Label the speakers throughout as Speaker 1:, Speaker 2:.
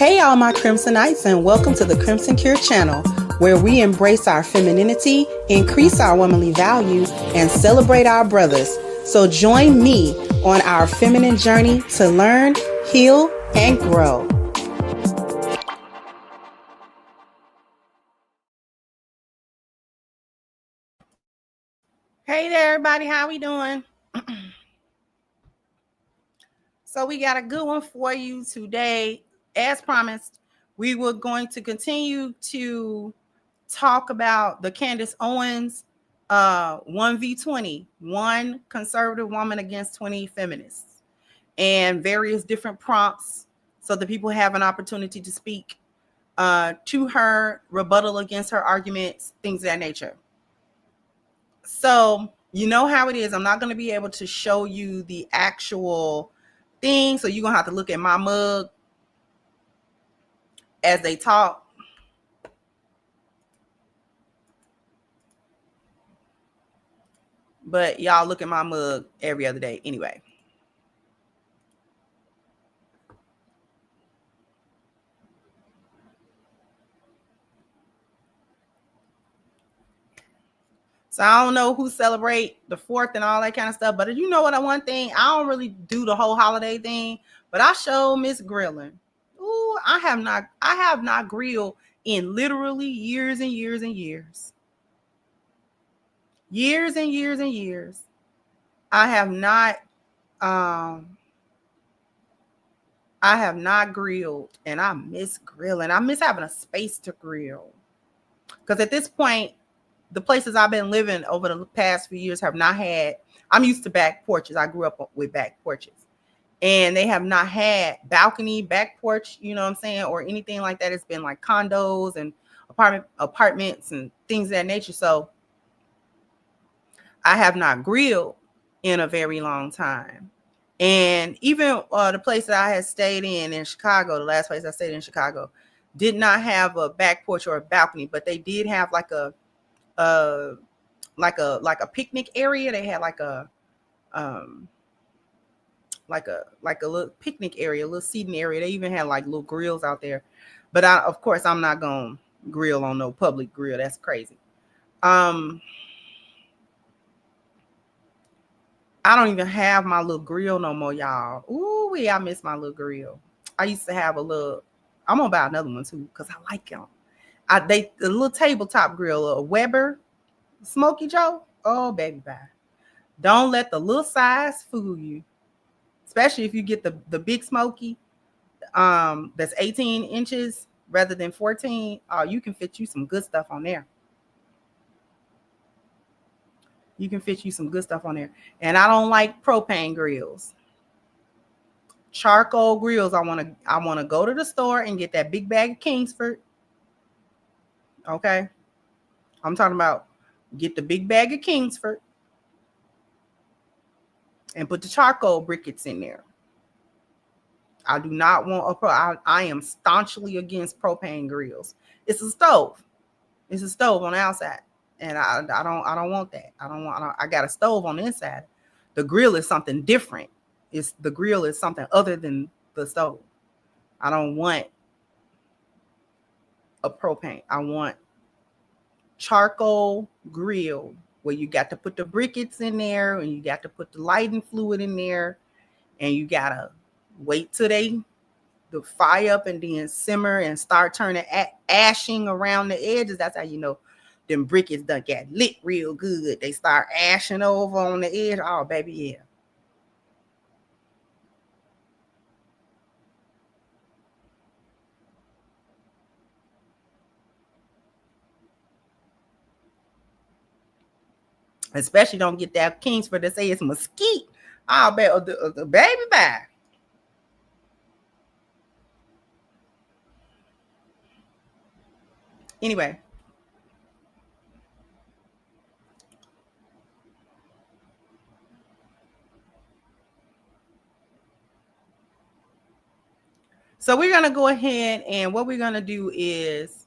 Speaker 1: Hey all my Crimsonites, and welcome to the Crimson Cure channel, where we embrace our femininity, increase our womanly value, and celebrate our brothers. So join me on our feminine journey to learn, heal, and grow. Hey there everybody, how we doing? So we got a good one for you today. As promised, we were going to continue to talk about the Candace Owens 1v20, one conservative woman against 20 feminists, and various different prompts so that people have an opportunity to speak to her, rebuttal against her arguments, things of that nature. So you know how it is. I'm not going to be able to show you the actual thing, so you're going to have to look at my mug as they talk. But y'all look at my mug every other day anyway. So I don't know who celebrate the 4th and all that kind of stuff. But you know what? One thing, I don't really do the whole holiday thing, but I show miss grilling. Ooh, I have not grilled in literally years and years and years. Years and years and years. I have not grilled, and I miss grilling. I miss having a space to grill. Because at this point, the places I've been living over the past few years have not had, I'm used to back porches. I grew up with back porches. And they have not had balcony, back porch, you know what I'm saying, or anything like that. It's been like condos and apartments and things of that nature. So I have not grilled in a very long time. And even the place that I had stayed in Chicago, the last place I stayed in Chicago, did not have a back porch or a balcony, but they did have like a picnic area. They had like a little picnic area, a little seating area. They even had like little grills out there. But of course, I'm not gonna grill on no public grill. That's crazy. I don't even have my little grill no more, y'all. Ooh, I miss my little grill. I used to have a little. I'm gonna buy another one too because I like them. The little tabletop grill, a Weber Smoky Joe. Oh, baby, bye. Don't let the little size fool you, especially if you get the big Smoky. That's 18 inches rather than 14. You can fit you some good stuff on there. You can fit you some good stuff on there. And I don't like propane grills. Charcoal grills. I want to go to the store and get that big bag of Kingsford. Okay. I'm talking about get the big bag of Kingsford and put the charcoal briquettes in there. I do not want I am staunchly against propane grills. It's a stove. It's a stove on the outside. And I don't want that. I got a stove on the inside. The grill is something different. The grill is something other than the stove. I don't want a propane. I want charcoal grill where you got to put the briquettes in there and you got to put the lighting fluid in there and you gotta wait till the fire up and then simmer and start turning ashing around the edges. That's how you know them briquettes done get lit real good. They start ashing over on the edge. Oh, baby, yeah. Especially don't get that Kingsford to say it's mesquite. I'll bet the baby bye. Anyway. So we're going to go ahead and what we're going to do is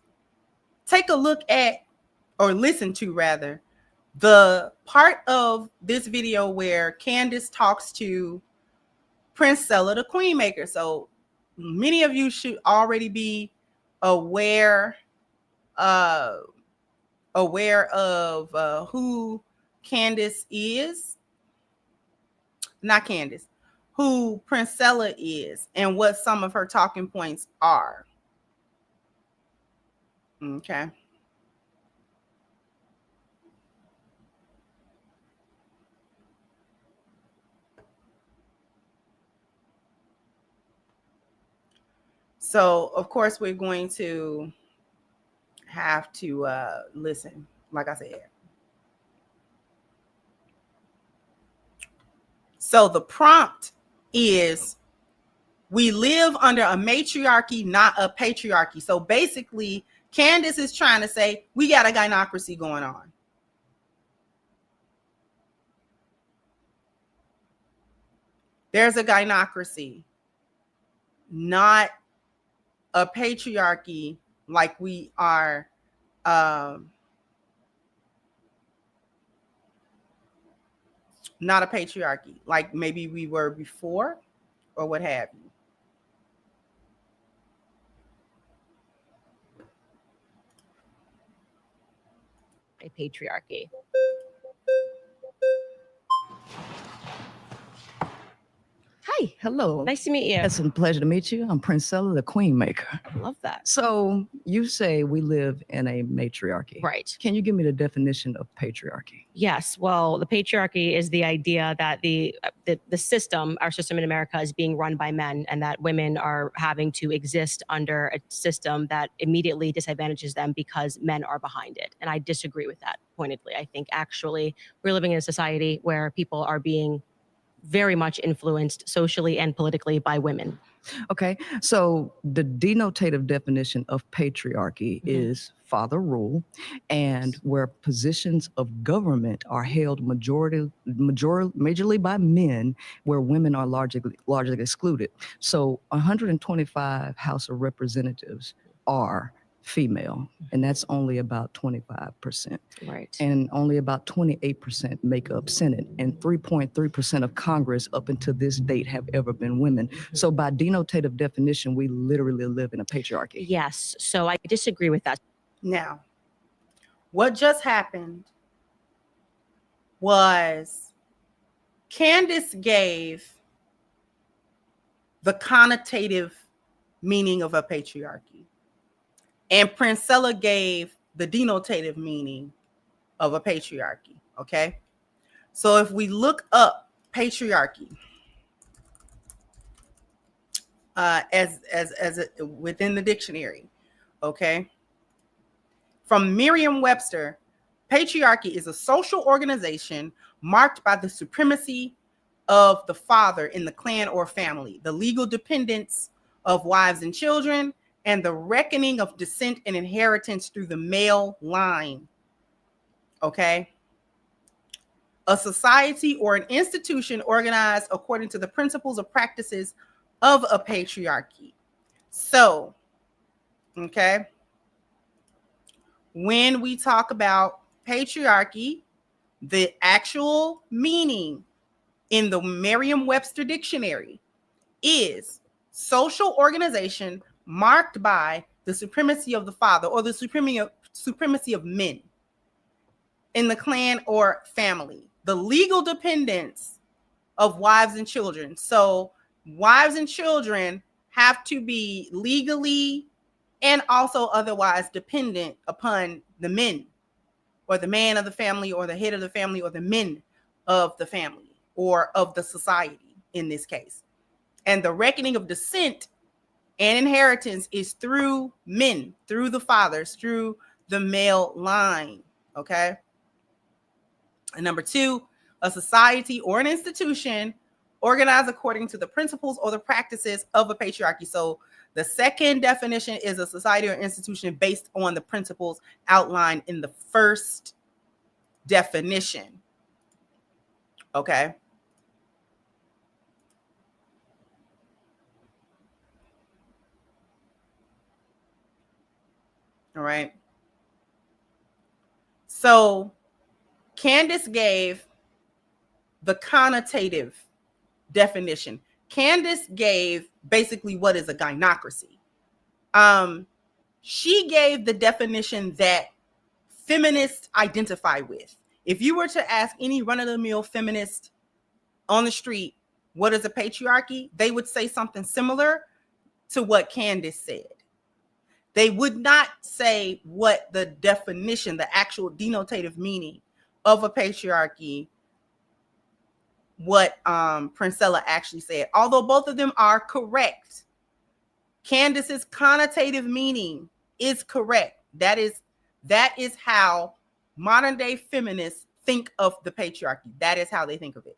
Speaker 1: take a look at, or listen to rather, the part of this video where Candace talks to Princella, the Queen Maker. So many of you should already be aware of who Candace is. Not Candace, who Princella is and what some of her talking points are. Okay. So, of course, we're going to have to listen, like I said. So the prompt is, we live under a matriarchy, not a patriarchy. So basically, Candace is trying to say, we got a gynocracy going on. There's a gynocracy, not a patriarchy like we are not a patriarchy like maybe we were before or what have you.
Speaker 2: A patriarchy.
Speaker 3: Hi, hello.
Speaker 2: Nice to meet you.
Speaker 3: It's a pleasure to meet you. I'm Princella, the Queen Maker.
Speaker 2: I love that.
Speaker 3: So you say we live in a matriarchy.
Speaker 2: Right.
Speaker 3: Can you give me the definition of patriarchy?
Speaker 2: Yes. Well, the patriarchy is the idea that the system, our system in America, is being run by men, and that women are having to exist under a system that immediately disadvantages them because men are behind it. And I disagree with that pointedly. I think actually we're living in a society where people are being very much influenced socially and politically by women.
Speaker 3: Okay, so the denotative definition of patriarchy is father rule, and where positions of government are held majorly by men, where women are largely excluded. So 125 House of Representatives are female, and that's only about 25%.
Speaker 2: Right.
Speaker 3: And only about 28% make up Senate, and 3.3% of Congress up until this date have ever been women. So by denotative definition, we literally live in a patriarchy.
Speaker 2: Yes. So I disagree with that.
Speaker 1: Now, what just happened was Candace gave the connotative meaning of a patriarchy, and Princella gave the denotative meaning of a patriarchy. Okay, so if we look up patriarchy as within the dictionary, okay, from Merriam-Webster, patriarchy is a social organization marked by the supremacy of the father in the clan or family, the legal dependence of wives and children, and the reckoning of descent and inheritance through the male line. Okay? A society or an institution organized according to the principles or practices of a patriarchy. So, okay, when we talk about patriarchy, the actual meaning in the Merriam-Webster dictionary is social organization marked by the supremacy of the father or the supremacy of men in the clan or family, the legal dependence of wives and children. So wives and children have to be legally and also otherwise dependent upon the men, or the man of the family, or the head of the family, or the men of the family, or of the society in this case. And the reckoning of descent and inheritance is through men, through the fathers, through the male line. Okay. And number two, a society or an institution organized according to the principles or the practices of a patriarchy. So the second definition is a society or institution based on the principles outlined in the first definition. Okay. All right. So Candace gave the connotative definition. Candace gave basically what is a gynocracy. She gave the definition that feminists identify with. If you were to ask any run-of-the-mill feminist on the street, what is a patriarchy? They would say something similar to what Candace said. They would not say what the definition, the actual denotative meaning of a patriarchy, what Princella actually said, although both of them are correct. Candace's connotative meaning is correct. That is how modern day feminists think of the patriarchy. That is how they think of it.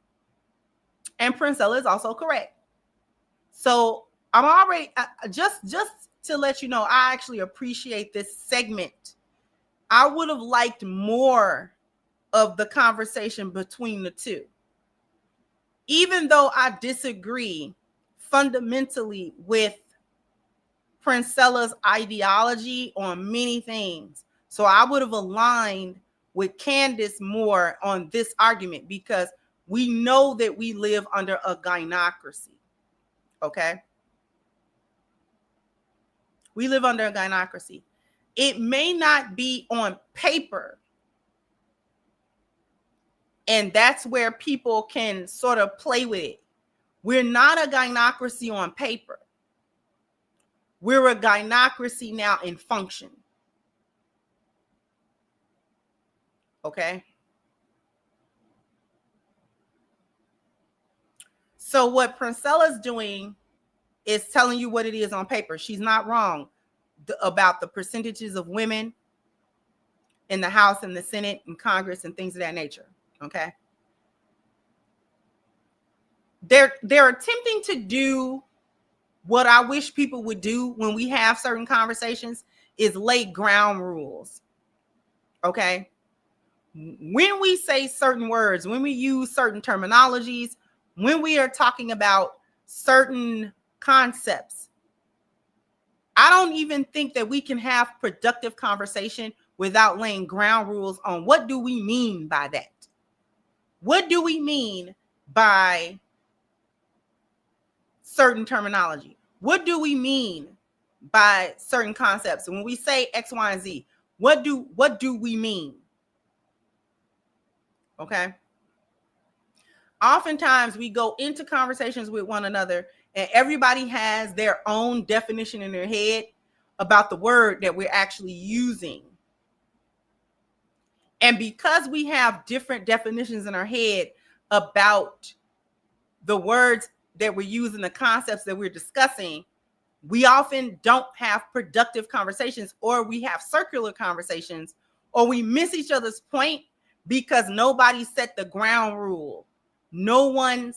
Speaker 1: And Princella is also correct. So I'm already, just to let you know, I actually appreciate this segment. I would have liked more of the conversation between the two. Even though I disagree fundamentally with Princella's ideology on many things. So I would have aligned with Candace more on this argument, because we know that we live under a gynocracy. Okay? We live under a gynocracy. It may not be on paper. And that's where people can sort of play with it. We're not a gynocracy on paper. We're a gynocracy now in function. Okay? So what Princella's doing is telling you what it is on paper. She's not wrong about the percentages of women in the House and the Senate and Congress and things of that nature. Okay? They're attempting to do what I wish people would do when we have certain conversations, is lay ground rules. Okay? When we say certain words, when we use certain terminologies, when we are talking about certain concepts, I don't even think that we can have productive conversation without laying ground rules on what do we mean by that? What do we mean by certain terminology? What do we mean by certain concepts? When we say X, Y, and Z, what do we mean? Okay. Oftentimes we go into conversations with one another and everybody has their own definition in their head about the word that we're actually using. And because we have different definitions in our head about the words that we're using, the concepts that we're discussing, we often don't have productive conversations, or we have circular conversations, or we miss each other's point because nobody set the ground rule. No one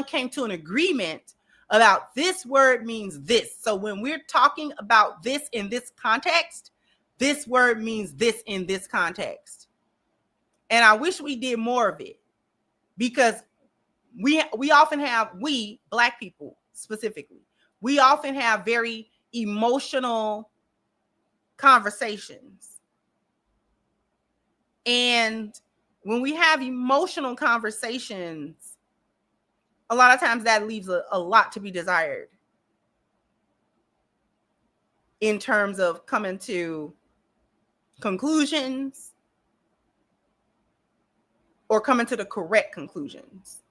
Speaker 1: came to an agreement about this word means this. So when we're talking about this in this context, this word means this in this context. And I wish we did more of it, because we often have, we Black people specifically, we often have very emotional conversations. And when we have emotional conversations, a lot of times that leaves a lot to be desired in terms of coming to conclusions or coming to the correct conclusions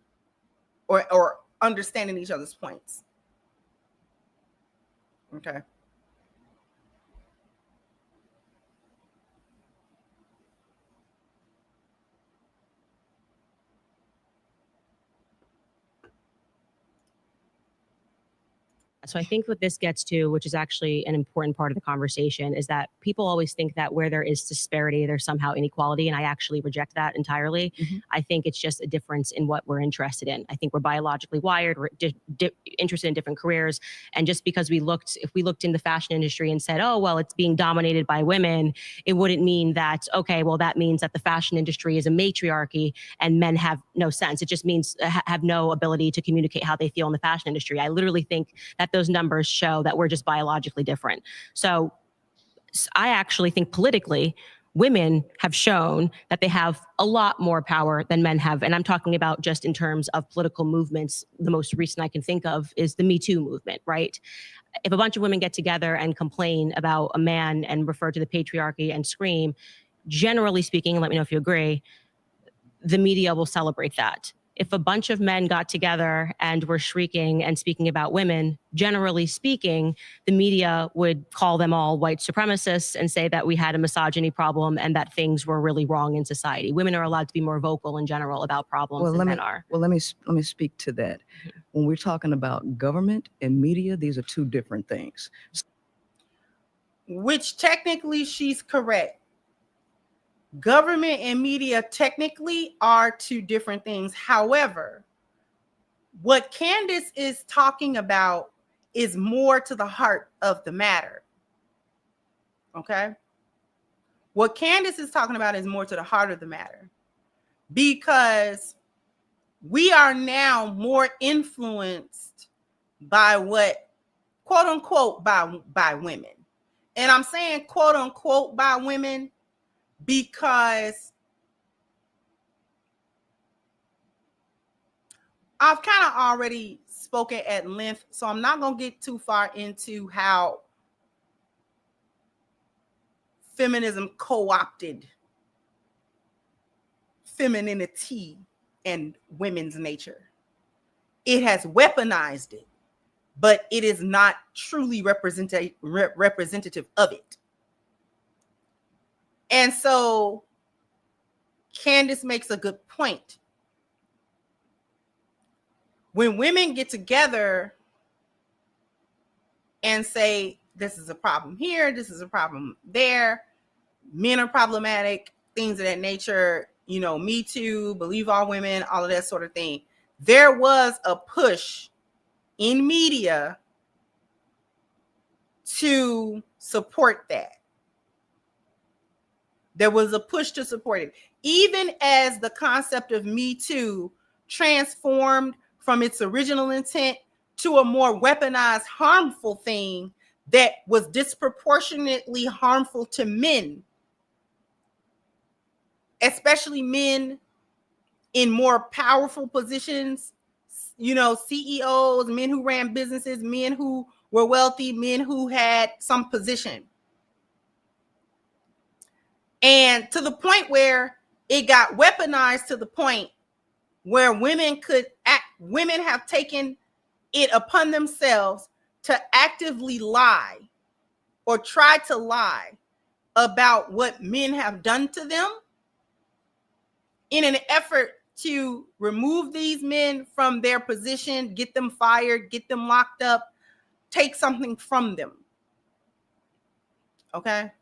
Speaker 1: or understanding each other's points. Okay.
Speaker 2: So I think what this gets to, which is actually an important part of the conversation, is that people always think that where there is disparity, there's somehow inequality. And I actually reject that entirely. Mm-hmm. I think it's just a difference in what we're interested in. I think we're biologically wired, we're interested in different careers. And just because if we looked in the fashion industry and said, oh, well, it's being dominated by women, it wouldn't mean that, okay, well, that means that the fashion industry is a matriarchy and men have no sense. It just means have no ability to communicate how they feel in the fashion industry. I literally think that those numbers show that we're just biologically different. So I actually think politically, women have shown that they have a lot more power than men have. And I'm talking about just in terms of political movements. The most recent I can think of is the Me Too movement, right? If a bunch of women get together and complain about a man and refer to the patriarchy and scream, generally speaking, let me know if you agree, the media will celebrate that. If a bunch of men got together and were shrieking and speaking about women, generally speaking, the media would call them all white supremacists and say that we had a misogyny problem and that things were really wrong in society. Women are allowed to be more vocal in general about problems than men are.
Speaker 3: Well, let me speak to that. When we're talking about government and media, these are two different things.
Speaker 1: Which technically she's correct. Government and media technically are two different things. However, what Candace is talking about is more to the heart of the matter. Okay? What Candace is talking about is more to the heart of the matter, because we are now more influenced by what, quote unquote, by women. And I'm saying quote unquote by women because I've kind of already spoken at length, so I'm not going to get too far into how feminism co-opted femininity and women's nature. It has weaponized it, but it is not truly representative of it. And so Candace makes a good point. When women get together and say, this is a problem here, this is a problem there, men are problematic, things of that nature, you know, Me Too, believe all women, all of that sort of thing. There was a push in media to support that. There was a push to support it. Even as the concept of Me Too transformed from its original intent to a more weaponized, harmful thing that was disproportionately harmful to men, especially men in more powerful positions, you know, CEOs, men who ran businesses, men who were wealthy, men who had some position. And to the point where it got weaponized, to the point where women have taken it upon themselves to actively lie or try to lie about what men have done to them in an effort to remove these men from their position, get them fired, get them locked up, take something from them. Okay?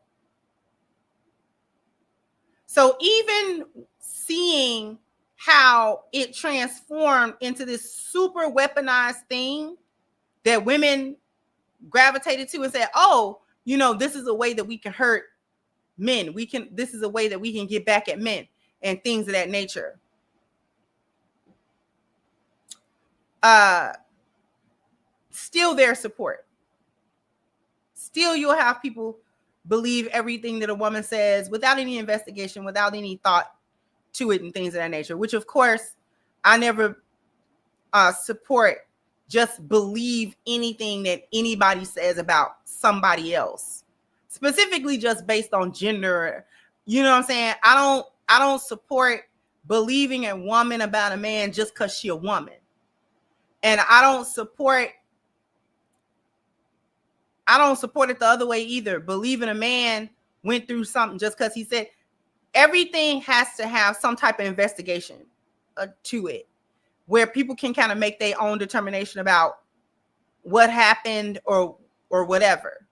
Speaker 1: So even seeing how it transformed into this super weaponized thing that women gravitated to and said, oh, you know, this is a way that we can hurt men. This is a way that we can get back at men and things of that nature. Still their support. Still you'll have people believe everything that a woman says without any investigation, without any thought to it and things of that nature, which of course I never support. Just believe anything that anybody says about somebody else, specifically just based on gender. You know what I'm saying? I don't support believing a woman about a man just because she's a woman. And I don't support it the other way either. Believing a man went through something just because he said. Everything has to have some type of investigation to it, where people can kind of make their own determination about what happened or whatever,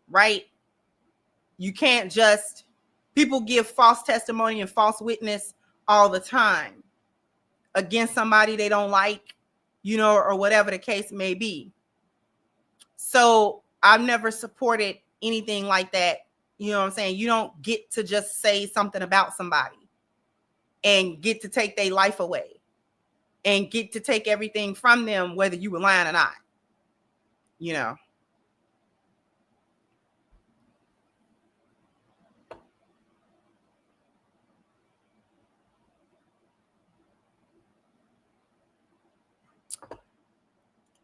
Speaker 1: right? You can't just, people give false testimony and false witness all the time against somebody they don't like, you know, or whatever the case may be. So I've never supported anything like that. You know what I'm saying? You don't get to just say something about somebody and get to take their life away and get to take everything from them, whether you were lying or not, you know.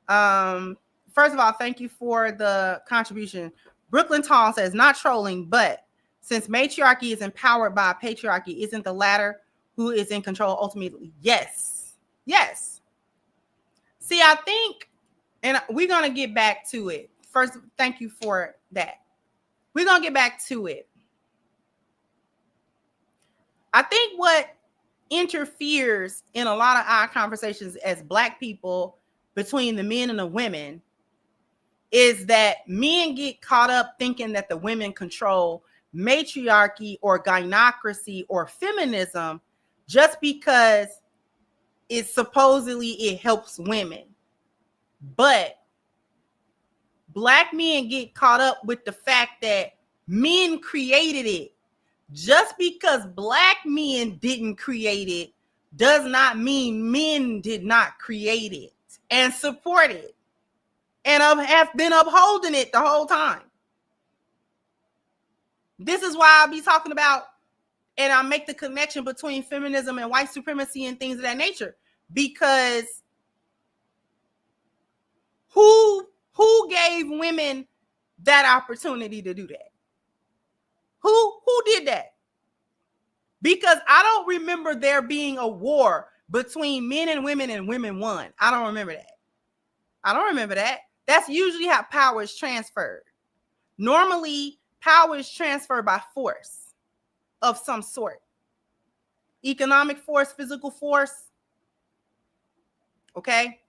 Speaker 1: First of all, thank you for the contribution. Brooklyn Tall says, not trolling, but since matriarchy is empowered by patriarchy, isn't the latter who is in control ultimately? Yes. Yes. See, I think, and we're going to get back to it. First, thank you for that. We're going to get back to it. I think what interferes in a lot of our conversations as Black people between the men and the women is that men get caught up thinking that the women control matriarchy or gynocracy or feminism just because it supposedly it helps women. But Black men get caught up with the fact that men created it. Just because Black men didn't create it does not mean men did not create it and support it and have been upholding it the whole time. This is why I'll be talking about, and I make the connection between feminism and white supremacy and things of that nature, because who gave women that opportunity to do that? Who did that? Because I don't remember there being a war between men and women won. I don't remember that. That's usually how power is transferred. Normally, power is transferred by force of some sort. Economic force, physical force. Okay?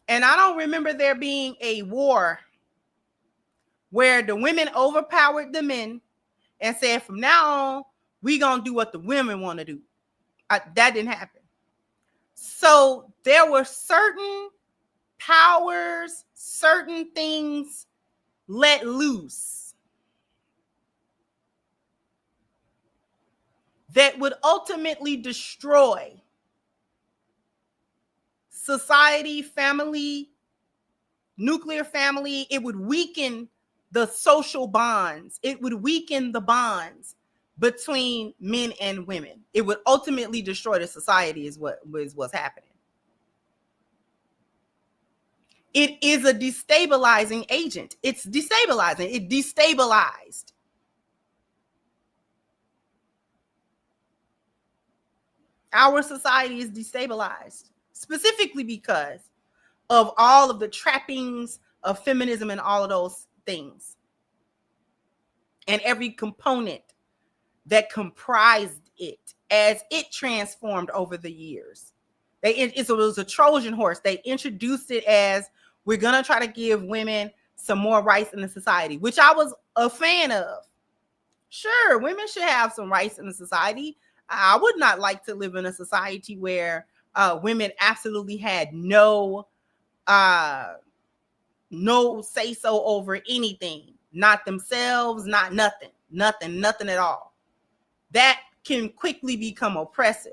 Speaker 1: And I don't remember there being a war where the women overpowered the men and said, from now on, we're going to do what the women want to do. That didn't happen. So there were certain powers, certain things let loose that would ultimately destroy society, family, nuclear family. It would weaken the social bonds. It would weaken the bonds between men and women. It would ultimately destroy the society is what's happening. It is a destabilizing agent. It's destabilizing. It destabilized. Our society is destabilized specifically because of all of the trappings of feminism and all of those things. And every component that comprised it as it transformed over the years. It was a Trojan horse. They introduced it as, we're going to try to give women some more rights in the society, which I was a fan of. Sure, women should have some rights in the society. I would not like to live in a society where women absolutely had no say so over anything, not themselves, not nothing at all. That can quickly become oppressive.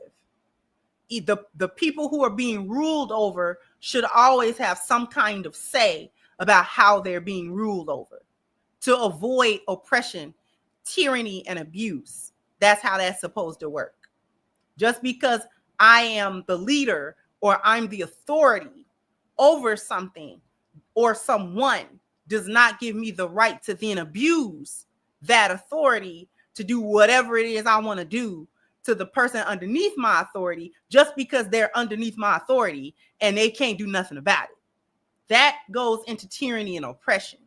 Speaker 1: The people who are being ruled over should always have some kind of say about how they're being ruled over to avoid oppression, tyranny, and abuse. That's how that's supposed to work. Just because I am the leader or I'm the authority over something or someone does not give me the right to then abuse that authority to do whatever it is I want to do to the person underneath my authority just because they're underneath my authority and they can't do nothing about it. That goes into tyranny and oppression.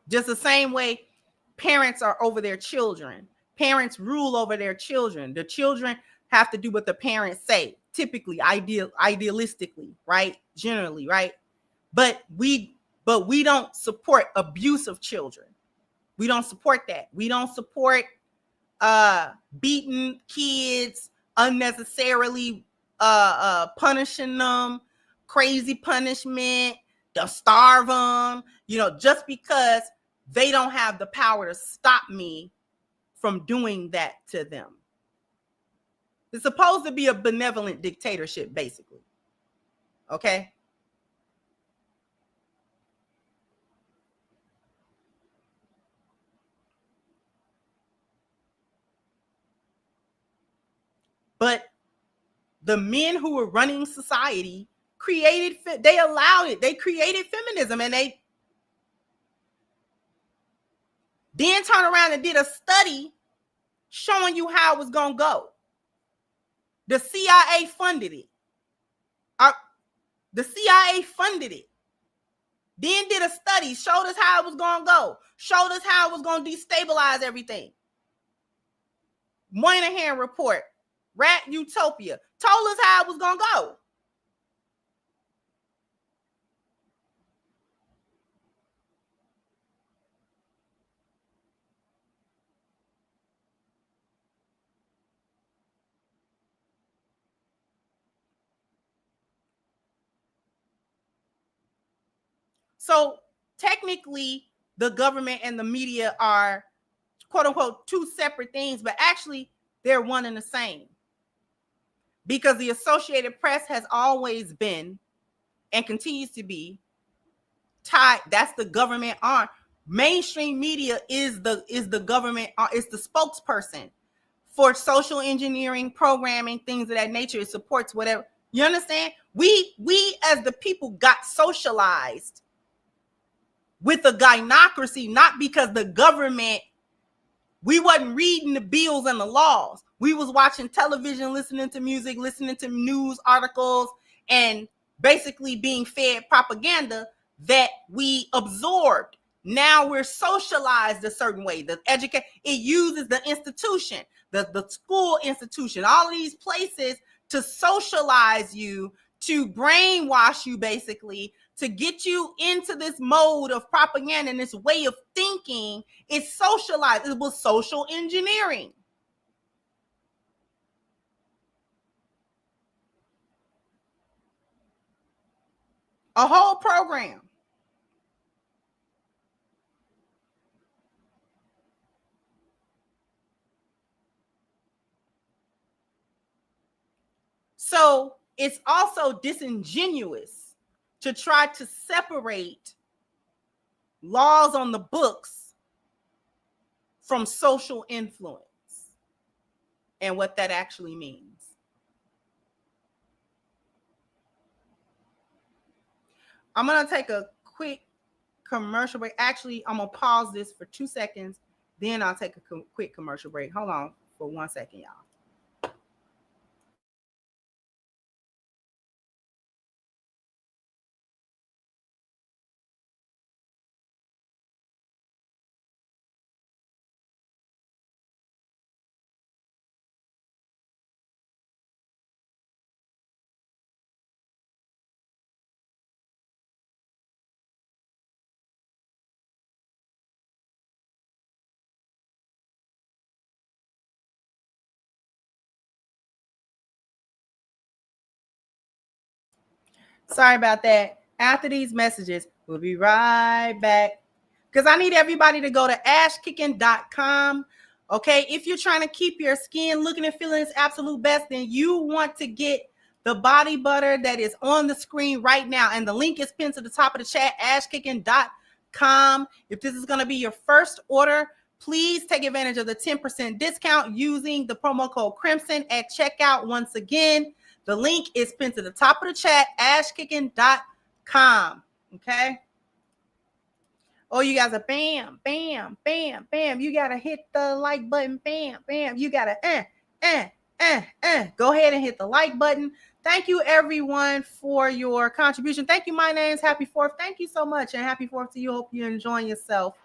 Speaker 1: Just the same way parents are over their children. Parents rule over their children. The children have to do what the parents say, typically, idealistically, right? Generally, right? But we don't support abuse of children. We don't support that. We don't support beating kids unnecessarily, punishing them, crazy punishment, to starve them, just because they don't have the power to stop me from doing that to them. It's supposed to be a benevolent dictatorship, basically. Okay? But the men who were running society they allowed it. They created feminism, and they then turned around and did a study showing you how it was going to go. The CIA funded it. The CIA funded it. Then did a study, showed us how it was going to go, showed us how it was going to destabilize everything. Moynihan report, Rat Utopia, told us how it was going to go. So technically, the government and the media are, quote unquote, two separate things, but actually they're one and the same. Because the Associated Press has always been and continues to be tied. That's the government arm. Mainstream media is the government, it's the spokesperson for social engineering, programming, things of that nature. It supports whatever. You understand? We as the people got socialized with a gynocracy, not because the government, we wasn't reading the bills and the laws. We was watching television, listening to music, listening to news articles, and basically being fed propaganda that we absorbed. Now we're socialized a certain way. It uses the institution, the school institution, all of these places to socialize you, to brainwash you, basically, to get you into this mode of propaganda and this way of thinking. It's socialized. It was social engineering. A whole program. So it's also disingenuous to try to separate laws on the books from social influence and what that actually means. I'm going to take a quick commercial break. Actually, I'm going to pause this for 2 seconds. Then I'll take a quick commercial break. Hold on for 1 second, y'all. Sorry about that. After these messages, we'll be right back. Because I need everybody to go to ashkicking.com. Okay, if you're trying to keep your skin looking and feeling its absolute best, then you want to get the body butter that is on the screen right now. And the link is pinned to the top of the chat, ashkicking.com. If this is going to be your first order, please take advantage of the 10% discount using the promo code Crimson at checkout. Once again, the link is pinned to the top of the chat, ashkicking.com. Okay. Oh, you guys are bam, bam, bam, bam. You got to hit the like button. Bam, bam. You got to go ahead and hit the like button. Thank you, everyone, for your contribution. Thank you, my name's Happy 4th. Thank you so much, and happy 4th to you. Hope you're enjoying yourself.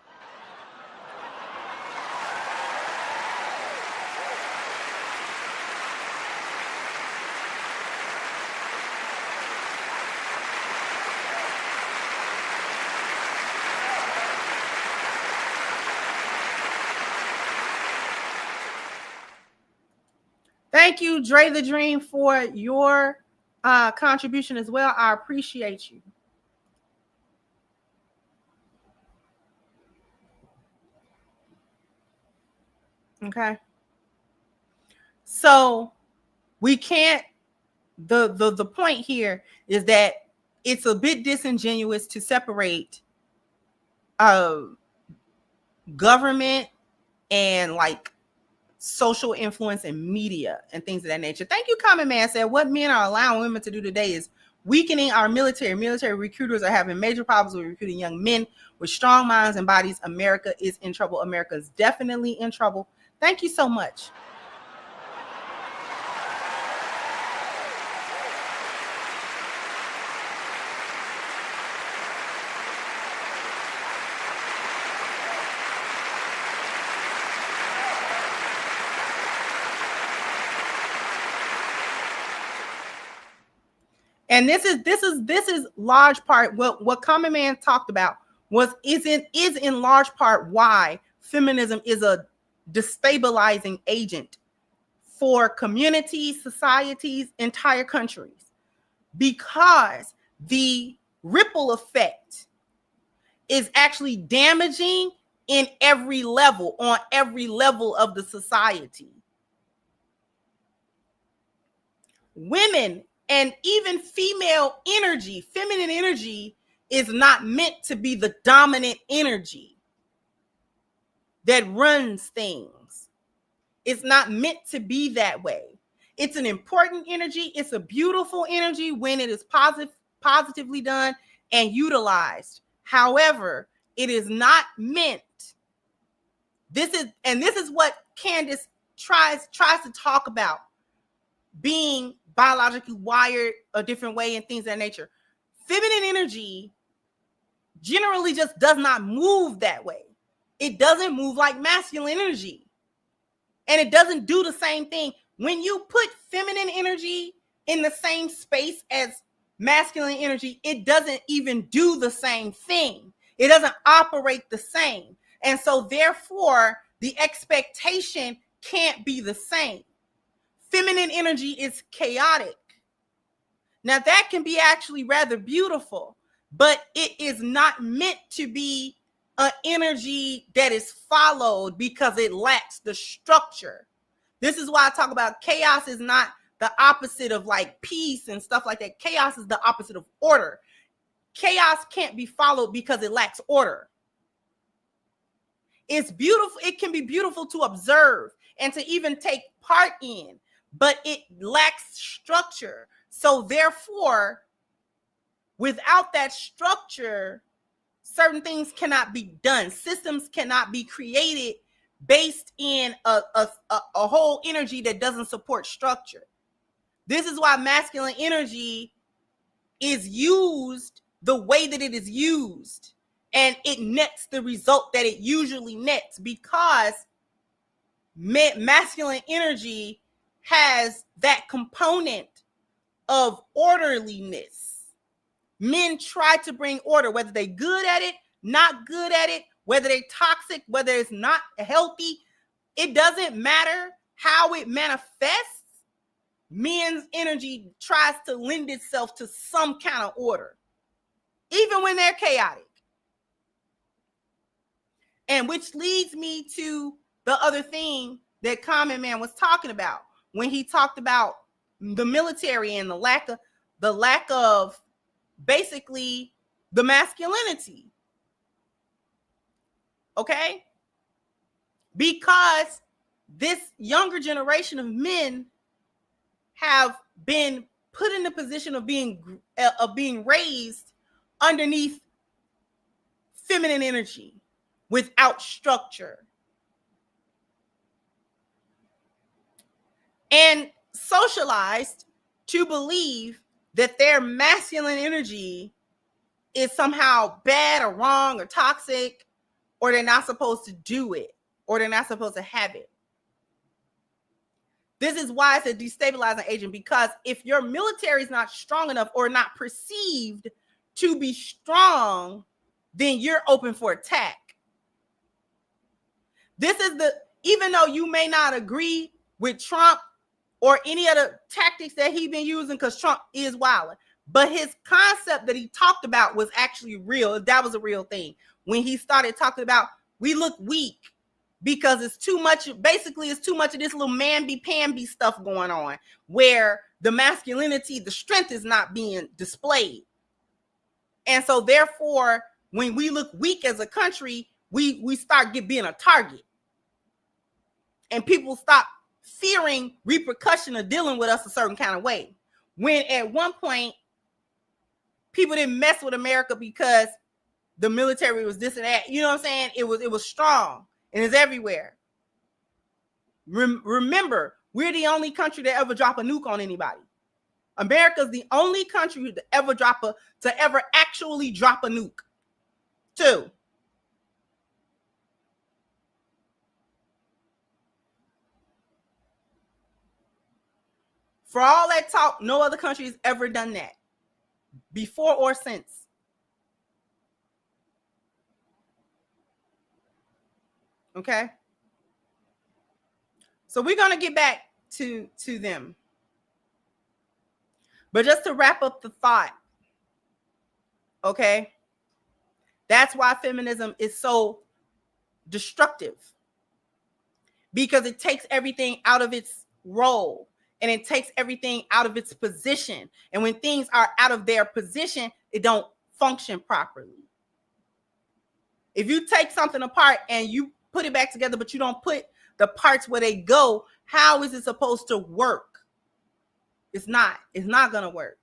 Speaker 1: Thank you, Dre the Dream, for your contribution as well. I appreciate you. Okay. So we can't, the point here is that it's a bit disingenuous to separate government and like social influence and media and things of that nature. Thank you, Common Man said, what men are allowing women to do today is weakening our military. Military recruiters are having major problems with recruiting young men with strong minds and bodies. America is in trouble. America is definitely in trouble. Thank you so much. And this is large part what Common Man talked about is in large part why feminism is a destabilizing agent for communities, societies, entire countries, because the ripple effect is actually damaging in every level, on every level of the society. Women and even female energy, feminine energy, is not meant to be the dominant energy that runs things. It's not meant to be that way. It's an important energy. It's a beautiful energy when it is positively done and utilized. However, it is not meant. This is what Candace tries to talk about, being biologically wired a different way and things of that nature. Feminine energy generally just does not move that way. It doesn't move like masculine energy. And it doesn't do the same thing. When you put feminine energy in the same space as masculine energy, it doesn't even do the same thing. It doesn't operate the same. And so therefore, the expectation can't be the same. Feminine energy is chaotic. Now that can be actually rather beautiful, but it is not meant to be an energy that is followed because it lacks the structure. This is why I talk about chaos is not the opposite of like peace and stuff like that. Chaos is the opposite of order. Chaos can't be followed because it lacks order. It's beautiful. It can be beautiful to observe and to even take part in, but it lacks structure. So therefore, without that structure, certain things cannot be done. Systems cannot be created based in a whole energy that doesn't support structure. This is why masculine energy is used the way that it is used, and it nets the result that it usually nets, because masculine energy has that component of orderliness. Men try to bring order, whether they're good at it, not good at it, whether they're toxic, whether it's not healthy. It doesn't matter how it manifests. Men's energy tries to lend itself to some kind of order, even when they're chaotic. And which leads me to the other thing that Common Man was talking about when he talked about the military and the lack of basically the masculinity. Okay? Because this younger generation of men have been put in the position of being raised underneath feminine energy without structure, and socialized to believe that their masculine energy is somehow bad or wrong or toxic, or they're not supposed to do it, or they're not supposed to have it. This is why it's a destabilizing agent, because if your military is not strong enough or not perceived to be strong, then you're open for attack. This is even though you may not agree with Trump or any other tactics that he's been using, because Trump is wilding, but his concept that he talked about was actually real. That was a real thing. When he started talking about, we look weak because it's too much. Basically, it's too much of this little mamby-pamby stuff going on, where the masculinity, the strength is not being displayed. And so therefore, when we look weak as a country, we start being a target. and people stop fearing repercussion of dealing with us a certain kind of way. When at one point, people didn't mess with America because the military was this and that. You know what I'm saying? It was strong and it's everywhere. Remember, we're the only country to ever drop a nuke on anybody. America's the only country to ever actually drop a nuke. 2. For all that talk, no other country has ever done that before or since. Okay? So we're going to get back to them. But just to wrap up the thought, okay? That's why feminism is so destructive. Because it takes everything out of its role. And it takes everything out of its position. And when things are out of their position, it don't function properly. If you take something apart and you put it back together, but you don't put the parts where they go, how is it supposed to work? It's not going to work.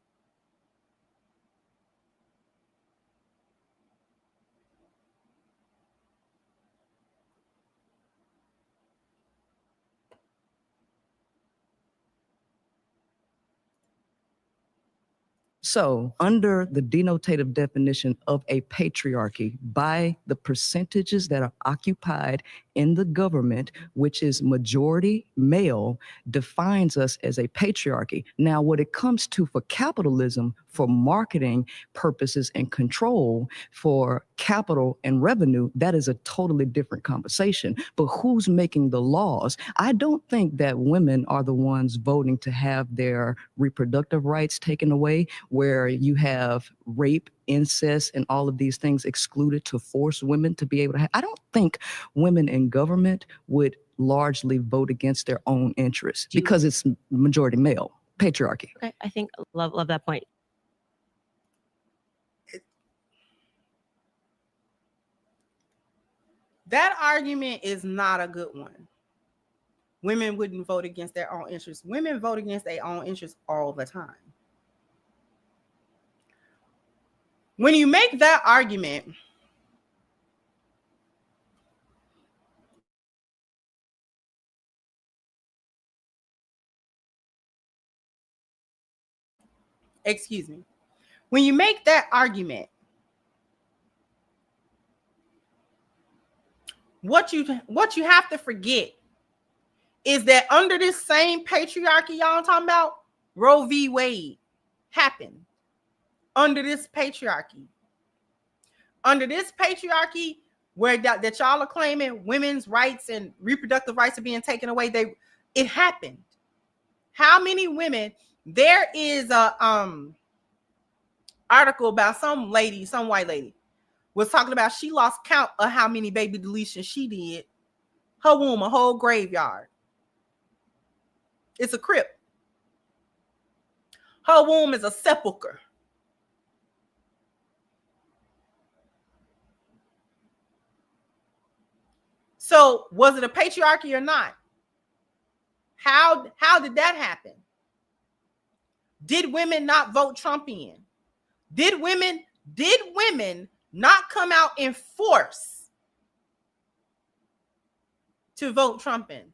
Speaker 3: So, under the denotative definition of a patriarchy, by the percentages that are occupied in the government, which is majority male, defines us as a patriarchy. Now, what it comes to for capitalism, for marketing purposes and control, for capital and revenue, that is a totally different conversation. But who's making the laws? I don't think that women are the ones voting to have their reproductive rights taken away, where you have rape, incest, and all of these things excluded to force women to be able to have. I don't think women in government would largely vote against their own interests because it's majority male. Patriarchy.
Speaker 2: Okay, I think love that point.
Speaker 1: That argument is not a good one. Women wouldn't vote against their own interests. Women vote against their own interests all the time. When you make that argument, when you make that argument, what you have to forget is that under this same patriarchy y'all talking about, Roe v. Wade happened. Under this patriarchy, where that y'all are claiming women's rights and reproductive rights are being taken away, it happened. How many women? There is a article about some white lady was talking about she lost count of how many baby deletions she did. Her womb, a whole graveyard. It's a crypt. Her womb is a sepulcher. So was it a patriarchy or not? How did that happen? Did women not vote Trump in? Did women not come out in force to vote Trump in?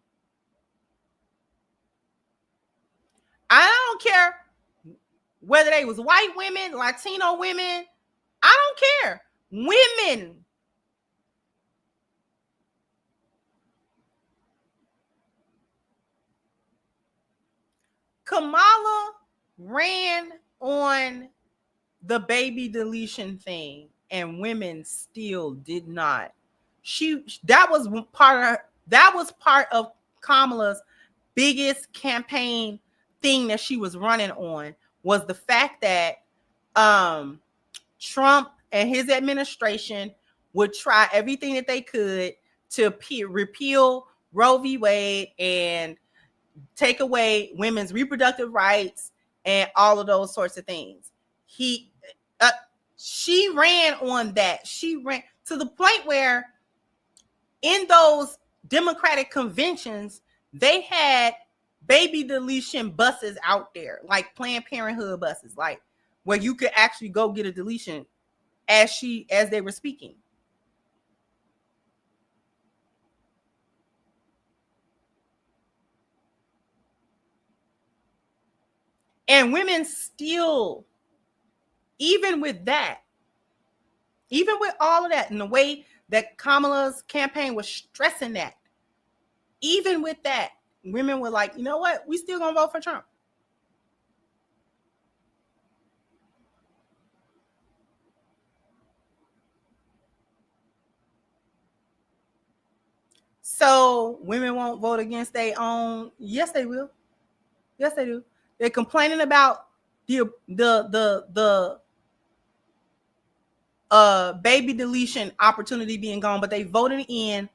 Speaker 1: I don't care whether they was white women, Latino women. I don't care. Women. Kamala ran on the baby deletion thing, and women still did not. That was part of Kamala's biggest campaign thing that she was running on, was the fact that Trump and his administration would try everything that they could to repeal Roe v. Wade and take away women's reproductive rights and all of those sorts of things. She ran on that. She ran to the point where in those Democratic conventions, they had baby deletion buses out there, like Planned Parenthood buses, like where you could actually go get a deletion as they were speaking. And women still, even with that, even with all of that, and the way that Kamala's campaign was stressing that, even with that, women were like, you know what? We still gonna vote for Trump. So women won't vote against their own. Yes, they will. Yes, they do. They're complaining about the baby deletion opportunity being gone, but they voted in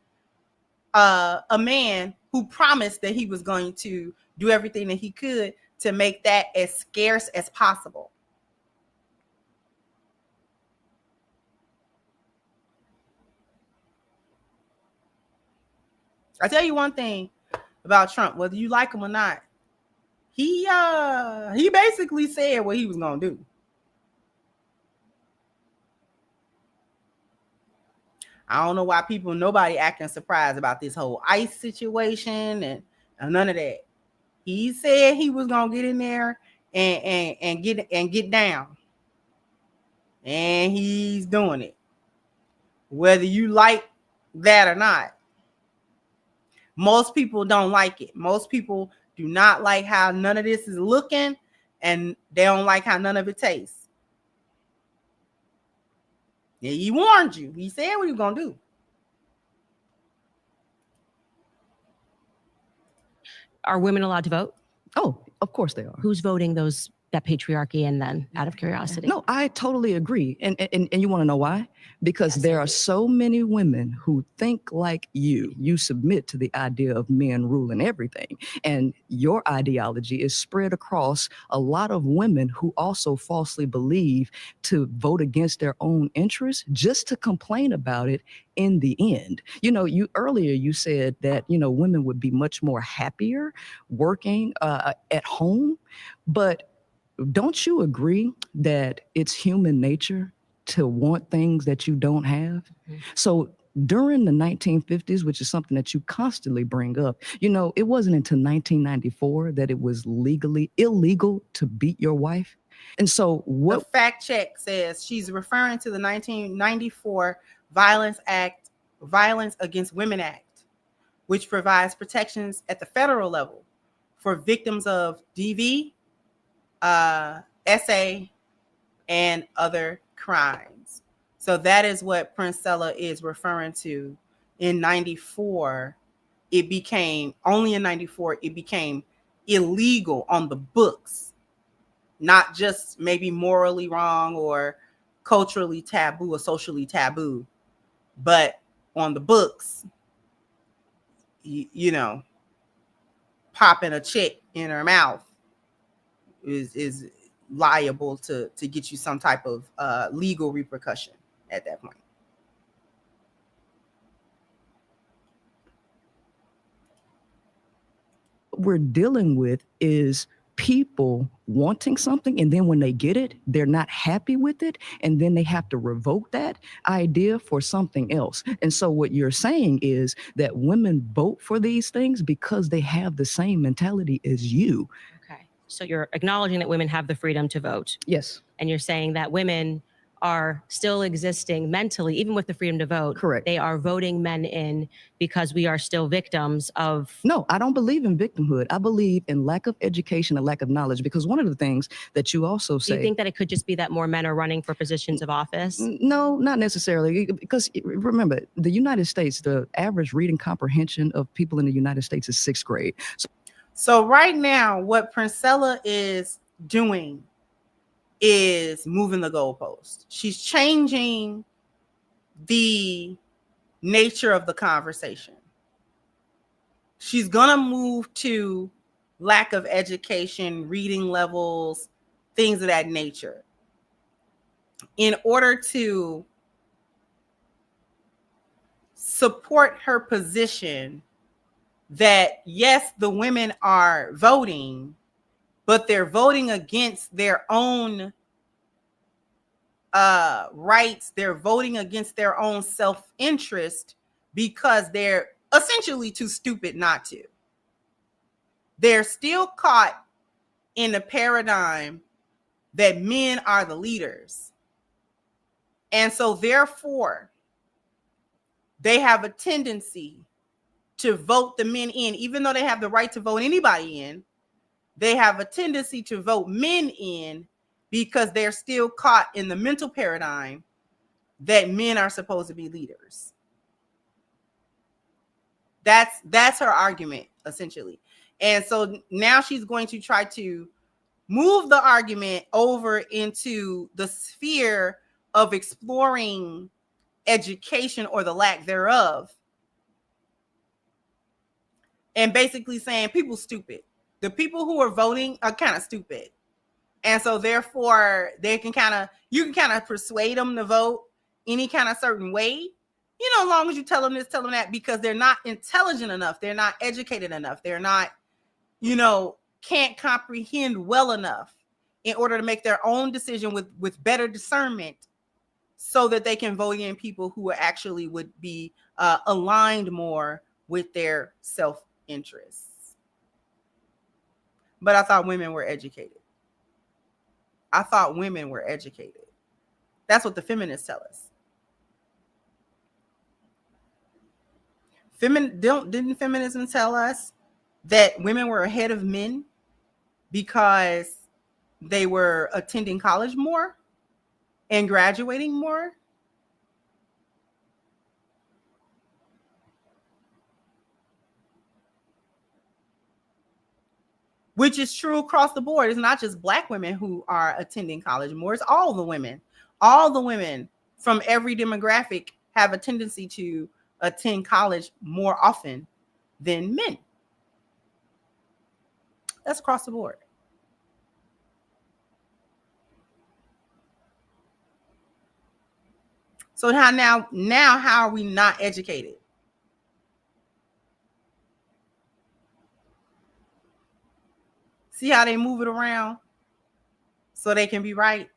Speaker 1: a man who promised that he was going to do everything that he could to make that as scarce as possible. I tell you one thing about Trump, whether you like him or not, he basically said what he was gonna do. I don't know why nobody acting surprised about this whole ICE situation and none of that. He said he was gonna get in there and get down, and he's doing it, whether you like that or not. Most people don't like it. Most people do not like how none of this is looking, and they don't like how none of it tastes. Yeah, he warned you. He said what he was gonna do.
Speaker 2: Are women allowed to vote?
Speaker 3: Oh, of course they are.
Speaker 2: Who's voting that patriarchy, and then out of curiosity?
Speaker 3: No, I totally agree. And you want to know why? Because
Speaker 2: Yes,
Speaker 3: there are so many women who think like you. You submit to the idea of men ruling everything. And your ideology is spread across a lot of women who also falsely believe to vote against their own interests just to complain about it in the end. Earlier you said that, women would be much more happier working at home, but don't you agree that it's human nature to want things that you don't have? Mm-hmm. So during the 1950s, which is something that you constantly bring up, it wasn't until 1994 that it was illegal to beat your wife. And so what
Speaker 1: the fact check says she's referring to the 1994 Violence Against Women Act, which provides protections at the federal level for victims of DV, SA, and other crimes. So that is what Princella is referring to. In 94, it became illegal on the books, not just maybe morally wrong or culturally taboo or socially taboo, but on the books, popping a chick in her mouth is liable to get you some type of legal repercussion at that point.
Speaker 3: What we're dealing with is people wanting something, and then when they get it, they're not happy with it, and then they have to revoke that idea for something else. And so what you're saying is that women vote for these things because they have the same mentality as you.
Speaker 2: Okay. So you're acknowledging that women have the freedom to vote.
Speaker 3: Yes.
Speaker 2: And you're saying that women are still existing mentally, even with the freedom to vote.
Speaker 3: Correct.
Speaker 2: They are voting men in because we are still victims of...
Speaker 3: No, I don't believe in victimhood. I believe in lack of education and lack of knowledge, because one of the things that you also say...
Speaker 2: Do you think that it could just be that more men are running for positions of office?
Speaker 3: No, not necessarily. Because remember, the United States, the average reading comprehension of people in the United States is 6th grade.
Speaker 1: So right now, what Princella is doing is moving the goalpost. She's changing the nature of the conversation. She's gonna move to lack of education, reading levels, things of that nature, in order to support her position that yes, the women are voting, but they're voting against their own rights. They're voting against their own self-interest because they're essentially too stupid not to. They're still caught in the paradigm that men are the leaders. And so therefore, they have a tendency to vote the men in, even though they have the right to vote anybody in. They have a tendency to vote men in because they're still caught in the mental paradigm that men are supposed to be leaders. That's her argument, essentially. And so now she's going to try to move the argument over into the sphere of exploring education or the lack thereof, and basically saying people stupid. The people who are voting are kind of stupid. And so therefore you can kind of persuade them to vote any kind of certain way, as long as you tell them this, tell them that, because they're not intelligent enough. They're not educated enough. They're not, can't comprehend well enough in order to make their own decision with better discernment, so that they can vote in people who actually would be aligned more with their self-interests. But I thought women were educated. That's what the feminists tell us. Didn't feminism tell us that women were ahead of men because they were attending college more and graduating more? Which is true across the board. It's not just Black women who are attending college more. It's all the women. All the women from every demographic have a tendency to attend college more often than men. That's across the board. So now how are we not educated? See how they move it around so they can be right?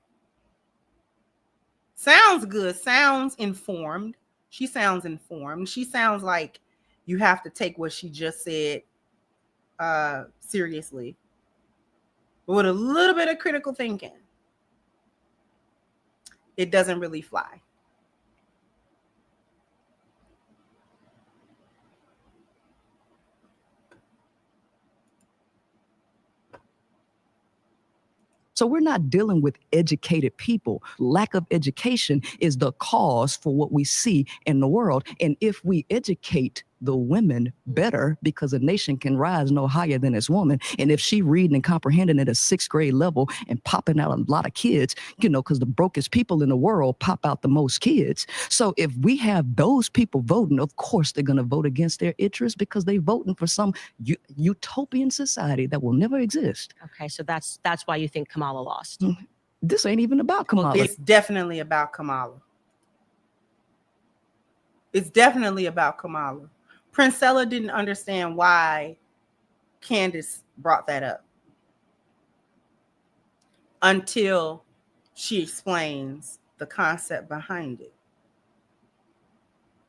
Speaker 1: Sounds good. Sounds informed. She sounds informed. She sounds like you have to take what she just said seriously. But with a little bit of critical thinking, it doesn't really fly.
Speaker 3: So we're not dealing with educated people. Lack of education is the cause for what we see in the world. And if we educate the women better, because a nation can rise no higher than its woman. And if she reading and comprehending at a 6th grade level and popping out a lot of kids, because the brokest people in the world pop out the most kids. So if we have those people voting, of course they're going to vote against their interests, because they're voting for some utopian society that will never exist.
Speaker 2: Okay, so that's why you think Kamala lost.
Speaker 3: This ain't even about Kamala.
Speaker 1: It's definitely about Kamala. It's definitely about Kamala. Princella didn't understand why Candace brought that up until she explains the concept behind it,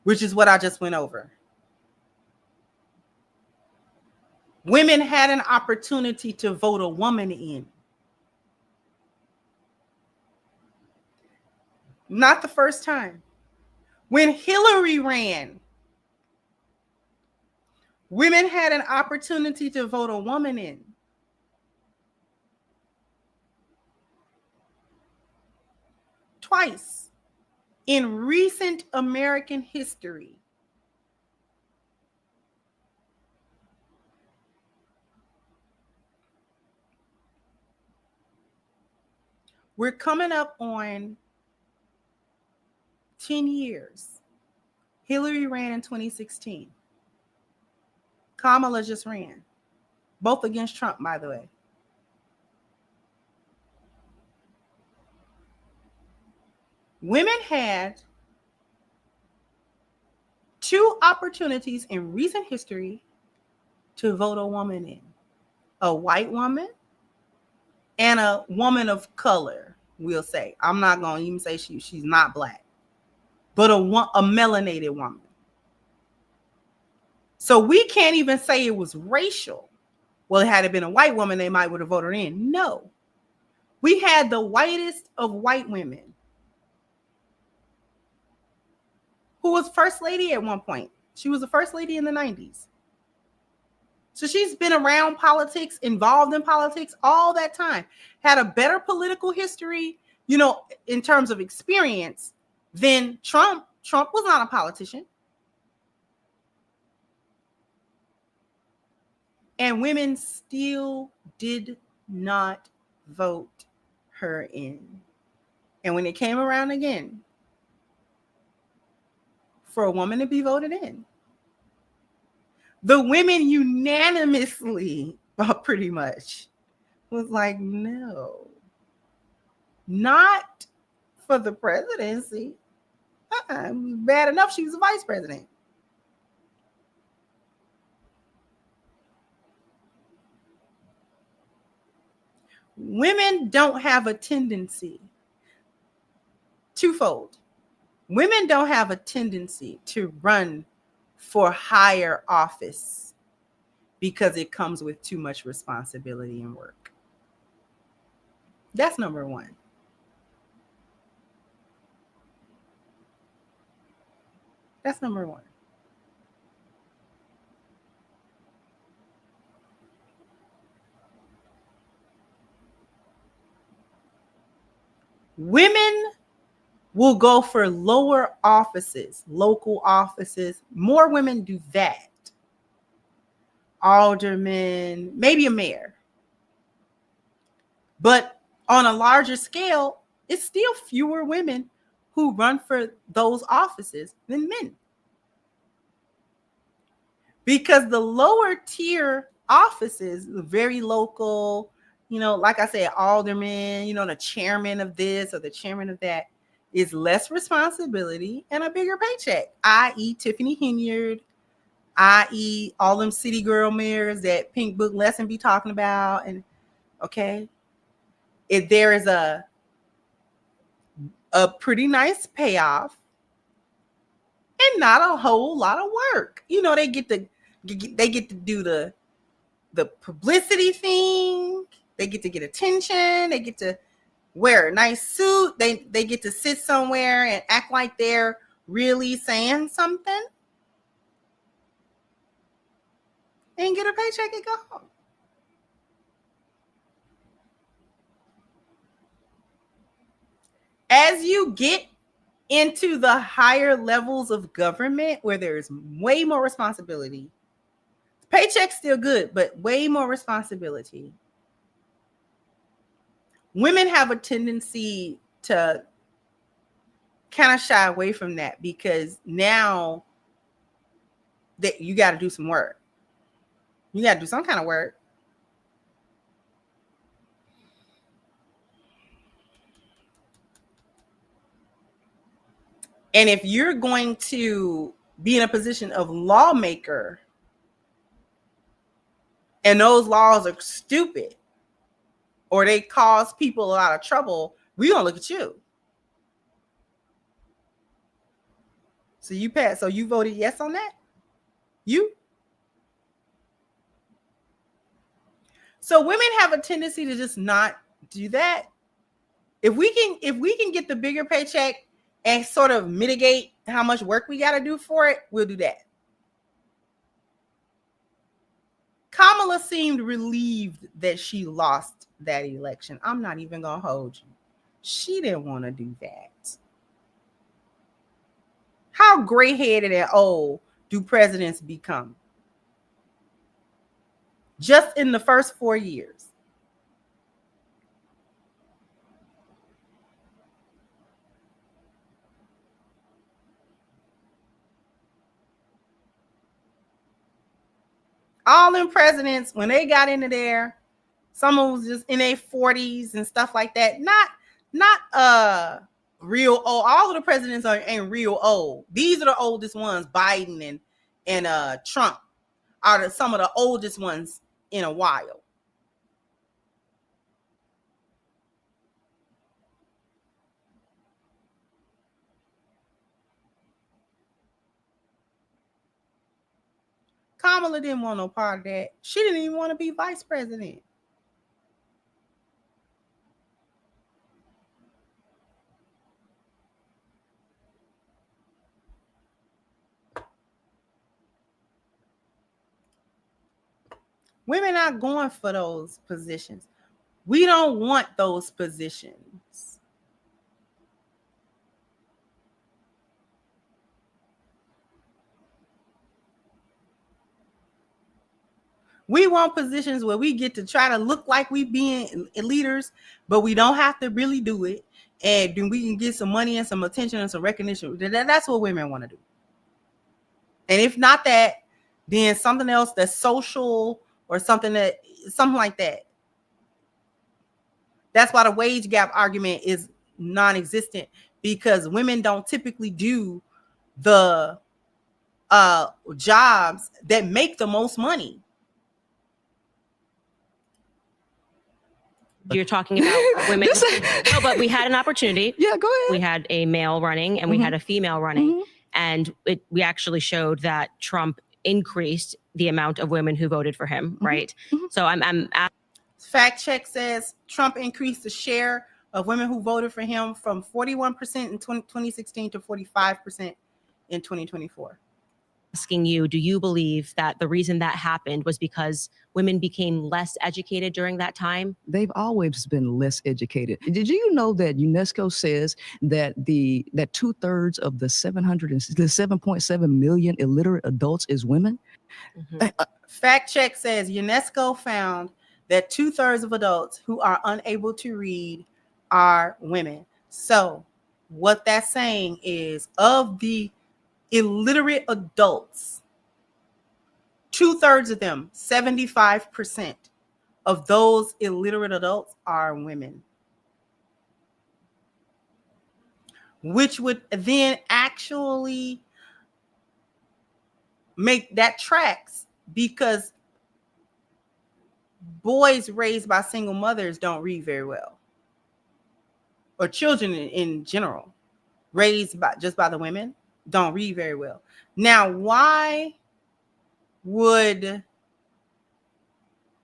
Speaker 1: which is what I just went over. Women had an opportunity to vote a woman in. Not the first time. When Hillary ran, women had an opportunity to vote a woman in. Twice in recent American history. We're coming up on 10 years. Hillary ran in 2016. Kamala just ran. Both against Trump, by the way. Women had 2 opportunities in recent history to vote a woman in: a white woman and a woman of color. We'll say, I'm not going to even say she's not black, but a melanated woman. So we can't even say it was racial. Well, had it been a white woman, they might would have voted in. No. We had the whitest of white women who was first lady at one point. She was the first lady in the 90s. So she's been around politics, involved in politics all that time, had a better political history, you know, in terms of experience than Trump. Trump was not a politician. And women still did not vote her in. And when it came around again for a woman to be voted in, the women unanimously, pretty much, was like, no, not for the presidency. It was bad enough she was a vice president. Women don't have a tendency, twofold. Women don't have a tendency to run for higher office because it comes with too much responsibility and work. That's number one. That's number one. Women will go for lower offices, local offices. More women do that. Alderman, maybe a mayor. But on a larger scale, it's still fewer women who run for those offices than men. Because the lower tier offices, very local, you know, like I said, alderman, you know, the chairman of this or the chairman of that, is less responsibility and a bigger paycheck, i.e. Tiffany Henyard, i.e. all them city girl mayors that Pink Book Lesson be talking about. And okay, if there is a pretty nice payoff and not a whole lot of work. You know, they get to do the publicity thing. They get to get attention. They get to wear a nice suit. They get to sit somewhere and act like they're really saying something and get a paycheck and go home. As you get into the higher levels of government where there's way more responsibility, paycheck's still good, but way more responsibility, women have a tendency to kind of shy away from that because now that you got to do some work. You got to do some kind of work. And if you're going to be in a position of lawmaker and those laws are stupid or they cause people a lot of trouble, we're going to look at you. So you passed. So you voted yes on that? You? So women have a tendency to just not do that. If we can get the bigger paycheck and sort of mitigate how much work we got to do for it, we'll do that. Kamala seemed relieved that she lost that election. I'm not even going to hold you. She didn't want to do that. How gray-headed and old do presidents become? Just in the first 4 years. All them presidents, when they got into there, some of them was just in their 40s and stuff like that. Not real old. All of the presidents ain't real old. These are the oldest ones. Biden and Trump are some of the oldest ones in a while. Kamala didn't want no part of that. She didn't even want to be vice president. Women not going for those positions. We don't want those positions. We want positions where we get to try to look like we being leaders, but we don't have to really do it. And then we can get some money and some attention and some recognition. That's what women want to do. And if not that, then something else that's social or something like that. That's why the wage gap argument is non-existent, because women don't typically do the jobs that make the most money.
Speaker 2: You're talking about women. No, but we had an opportunity.
Speaker 3: Yeah, go ahead.
Speaker 2: We had a male running and we had a female running. And we actually showed that Trump increased the amount of women who voted for him, right? So I'm
Speaker 1: Fact check says Trump increased the share of women who voted for him from 41% in 2016 to 45% in 2024.
Speaker 2: asking you, do you believe that the reason that happened was because women became less educated during that time?
Speaker 3: They've always been less educated. Did you know that UNESCO says that that 2/3 of the 7.7 million illiterate adults is women?
Speaker 1: Fact check says UNESCO found that 2/3 of adults who are unable to read are women. So what that's saying is, of the illiterate adults, 2/3 of them, 75% of those illiterate adults are women, which would then actually make that tracks, because boys raised by single mothers don't read very well, or children in general raised by the women don't read very well. Now, why would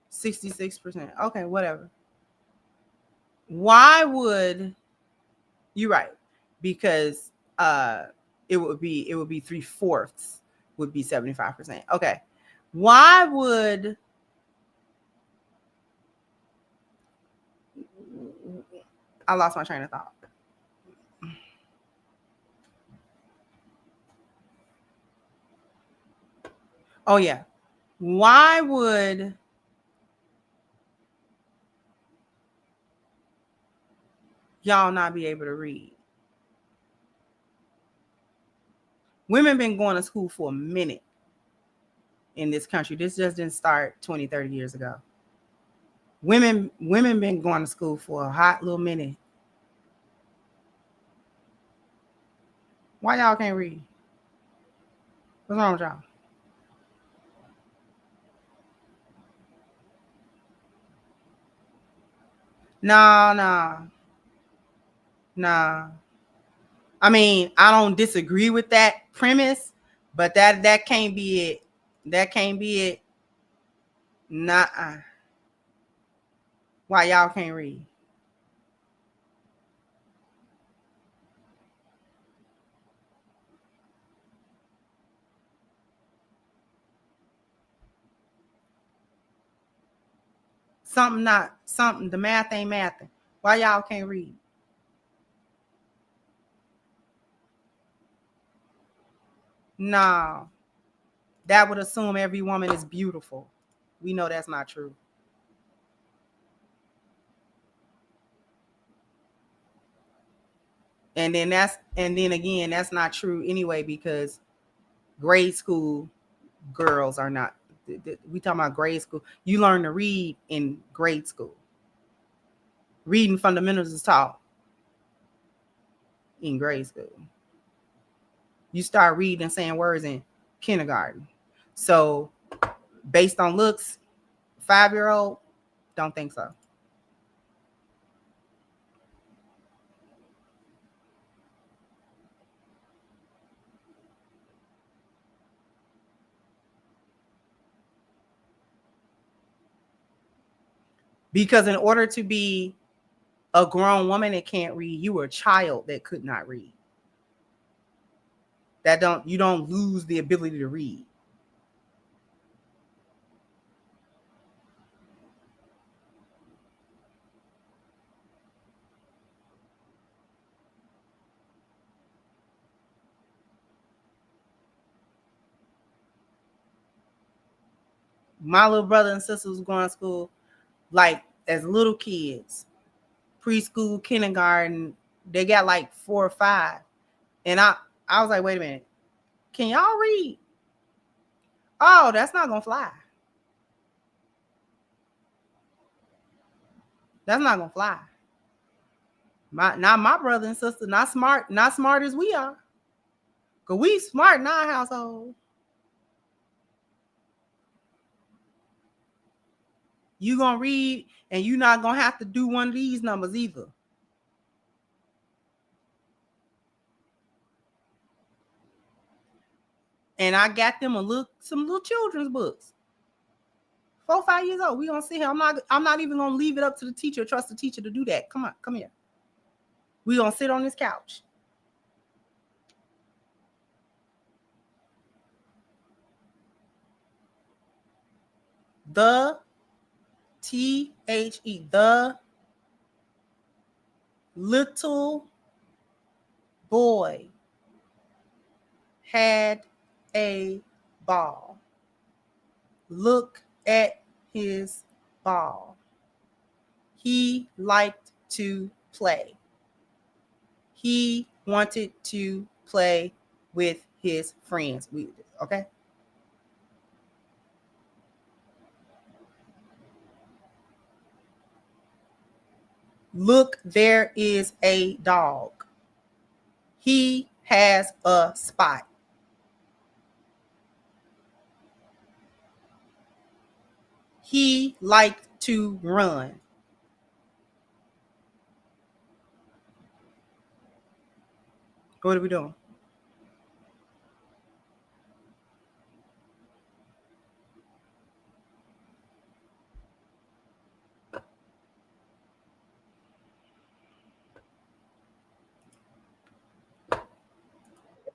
Speaker 1: 66%? Okay, whatever. Why would you're right? Because it would be 3/4 would be 75%. Okay, why would I lost my train of thought? Oh yeah. Why would y'all not be able to read? Women been going to school for a minute in this country. This just didn't start 20, 30 years ago. Women been going to school for a hot little minute. Why y'all can't read? What's wrong with y'all? Nah. I mean, I don't disagree with that premise, but that can't be it. That can't be it. Nah. Why y'all can't read? Something. The math ain't mathing. Why y'all can't read? No. That would assume every woman is beautiful. We know that's not true. And then again, that's not true anyway, because grade school girls are not. We talking about grade school. You learn to read in grade school. Reading fundamentals is taught. in grade school. You start reading and saying words in kindergarten. So based on looks, 5-year-old, don't think so. Because in order to be a grown woman that can't read, you were a child that could not read. You don't lose the ability to read. My little brother and sister was going to school like as little kids, preschool, kindergarten. They got like 4 or 5, and I was like, wait a minute, can y'all read? Oh, that's not gonna fly. That's not gonna fly. My brother and sister not smart as we are, cause we smart in our household. You gonna read, and you not gonna have to do one of these numbers either. And I got them some little children's books. 4, 5 years old. We gonna see here. I'm not even gonna leave it up to the teacher. Trust the teacher to do that. Come on, come here. We gonna sit on this couch. The THE, the little boy had a ball. Look at his ball. He liked to play. He wanted to play with his friends. Okay? Look, there is a dog. He has a spot. He liked to run. What are we doing?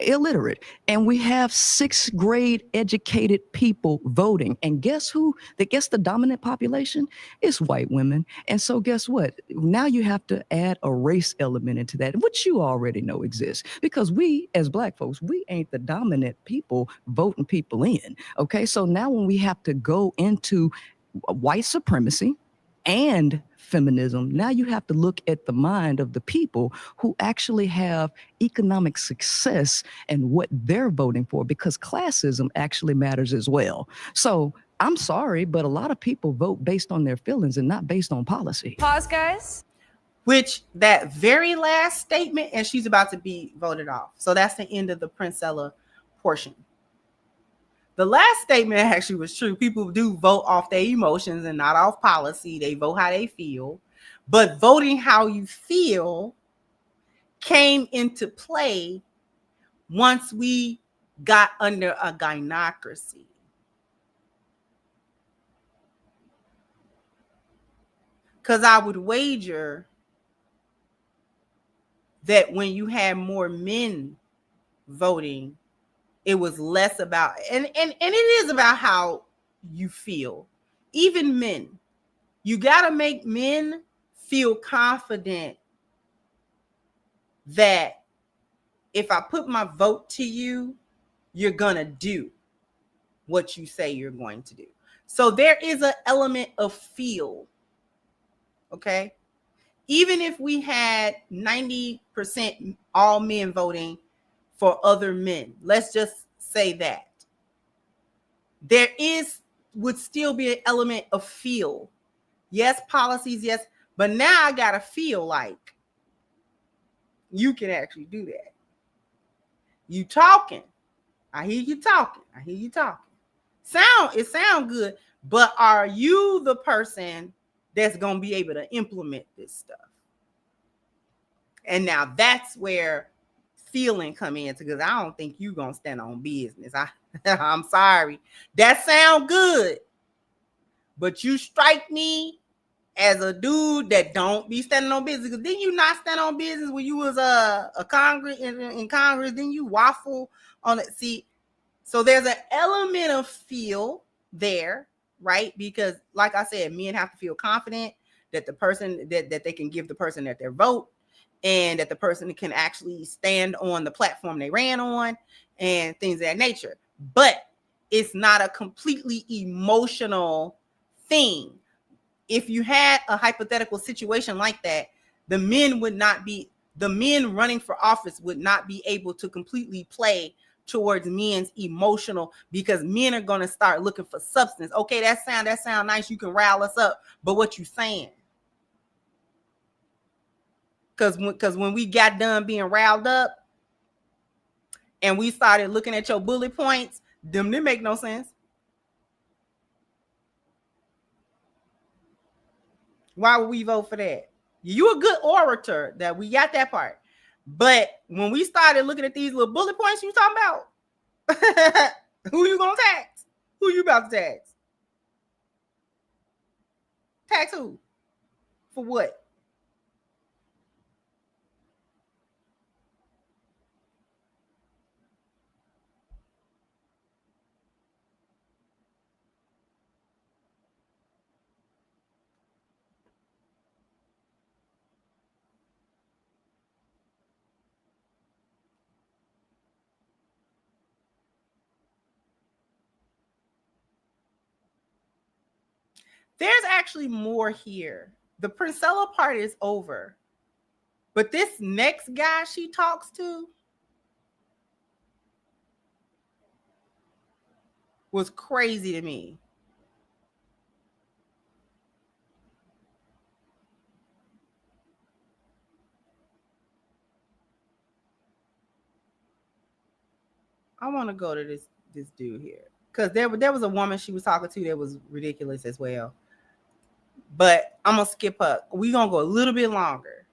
Speaker 3: Illiterate, and we have 6th grade educated people voting, and guess the dominant population is white women. And so guess what, now you have to add a race element into that, which you already know exists, because we as Black folks, we ain't the dominant people voting people in. Okay, so now when we have to go into white supremacy and feminism, now you have to look at the mind of the people who actually have economic success and what they're voting for, because classism actually matters as well. So I'm sorry, but a lot of people vote based on their feelings and not based on policy.
Speaker 4: Pause, guys.
Speaker 1: Which that very last statement, and she's about to be voted off. So that's the end of the Princella portion. The last statement actually was true. People do vote off their emotions and not off policy. They vote how they feel. But voting how you feel came into play once we got under a gynocracy. Because I would wager that when you had more men voting, it was less about, and it is about how you feel. Even men, you got to make men feel confident that if I put my vote to you, you're going to do what you say you're going to do. So there is an element of feel. Okay. Even if we had 90% all men voting for other men, let's just say that, there would still be an element of feel. Yes, policies, yes, but now I gotta feel like you can actually do that. You talking. I hear you talking. I hear you talking. It sound good, but are you the person that's going to be able to implement this stuff? And now that's where feeling come in, because I don't think you going to stand on business. I'm sorry. That sound good, but you strike me as a dude that don't be standing on business. Because then you not stand on business when you was a Congress in Congress. Then you waffle on it. See, so there's an element of feel there, right? Because like I said, men have to feel confident that the person that they can give the person that their vote, and that the person can actually stand on the platform they ran on and things of that nature. But it's not a completely emotional thing. If you had a hypothetical situation like that, the men running for office would not be able to completely play towards men's emotional, because men are going to start looking for substance. Okay, that sound nice. You can rile us up, but what you saying? Because when we got done being riled up and we started looking at your bullet points, them didn't make no sense. Why would we vote for that? You a good orator, that we got that part. But when we started looking at these little bullet points you talking about, who you gonna tax? Who you about to tax? Tax who? For what? There's actually more here. The Princella part is over. But this next guy she talks to was crazy to me. I want to go to this dude here, because there was a woman she was talking to that was ridiculous as well. But I'm gonna skip up. We're gonna go a little bit longer.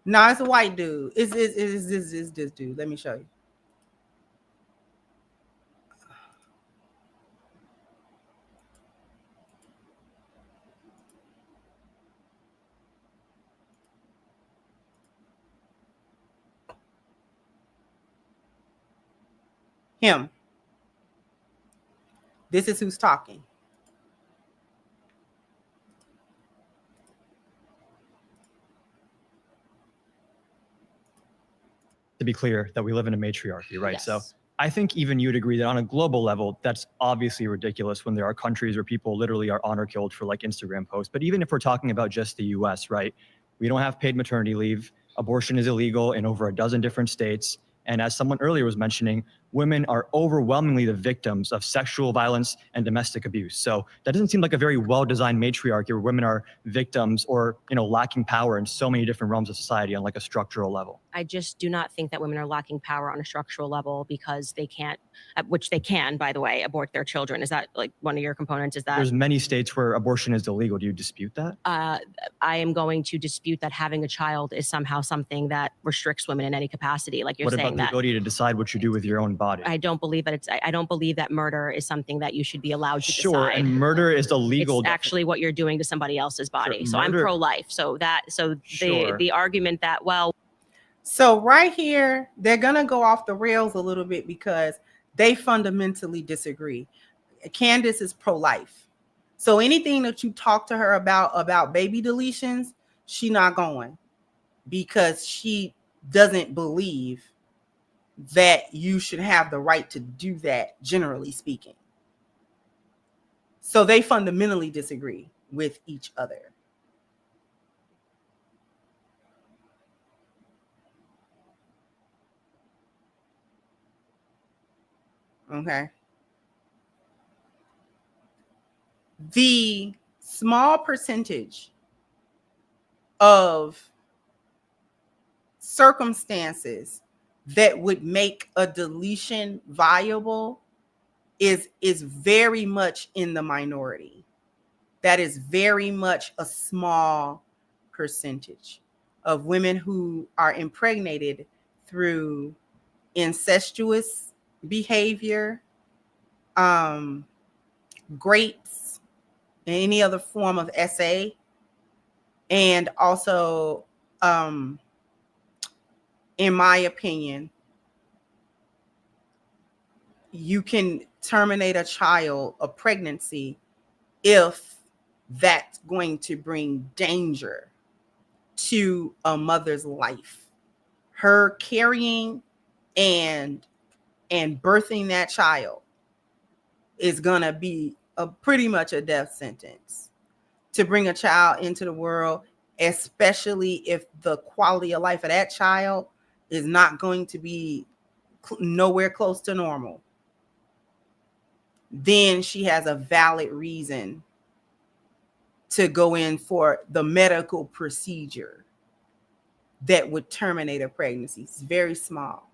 Speaker 1: No, it's a white dude. It's this dude. Let me show you. Him. This is who's talking.
Speaker 4: To be clear, that we live in a matriarchy, right?
Speaker 2: Yes.
Speaker 4: So I think even you'd agree that on a global level, that's obviously ridiculous when there are countries where people literally are honor killed for like Instagram posts. But even if we're talking about just the US, right? We don't have paid maternity leave. Abortion is illegal in over a dozen different states. And as someone earlier was mentioning, women are overwhelmingly the victims of sexual violence and domestic abuse. So that doesn't seem like a very well-designed matriarchy where women are victims or, lacking power in so many different realms of society on like a structural level.
Speaker 2: I just do not think that women are lacking power on a structural level because they can't, which they can, by the way, abort their children. Is that like one of your components? Is that
Speaker 4: there's many states where abortion is illegal? Do you dispute that?
Speaker 2: I am going to dispute that having a child is somehow something that restricts women in any capacity. Like you're saying,
Speaker 4: what about the ability to decide what you do with your own body?
Speaker 2: I don't believe that I don't believe that murder is something that you should be allowed to
Speaker 4: Sure,
Speaker 2: decide.
Speaker 4: and murder is the legal.
Speaker 2: It's actually what you're doing to somebody else's body.
Speaker 4: Sure,
Speaker 2: so I'm
Speaker 4: murder-
Speaker 2: pro-life.
Speaker 4: Sure.
Speaker 2: The argument that, well,
Speaker 1: So right here, they're gonna go off the rails a little bit because they fundamentally disagree. Candace is pro-life. So anything that you talk to her about baby deletions, she not going, because she doesn't believe that you should have the right to do that, generally speaking. So they fundamentally disagree with each other. Okay. the small percentage of circumstances that would make a deletion viable is very much in the minority. That is very much a small percentage of women who are impregnated through incestuous behavior, grapes, and any other form of SA, and also, in my opinion, you can terminate a pregnancy, if that's going to bring danger to a mother's life. Her carrying and birthing that child is gonna be pretty much a death sentence. To bring a child into the world, especially if the quality of life of that child is not going to be nowhere close to normal, then she has a valid reason to go in for the medical procedure that would terminate a pregnancy. It's very small.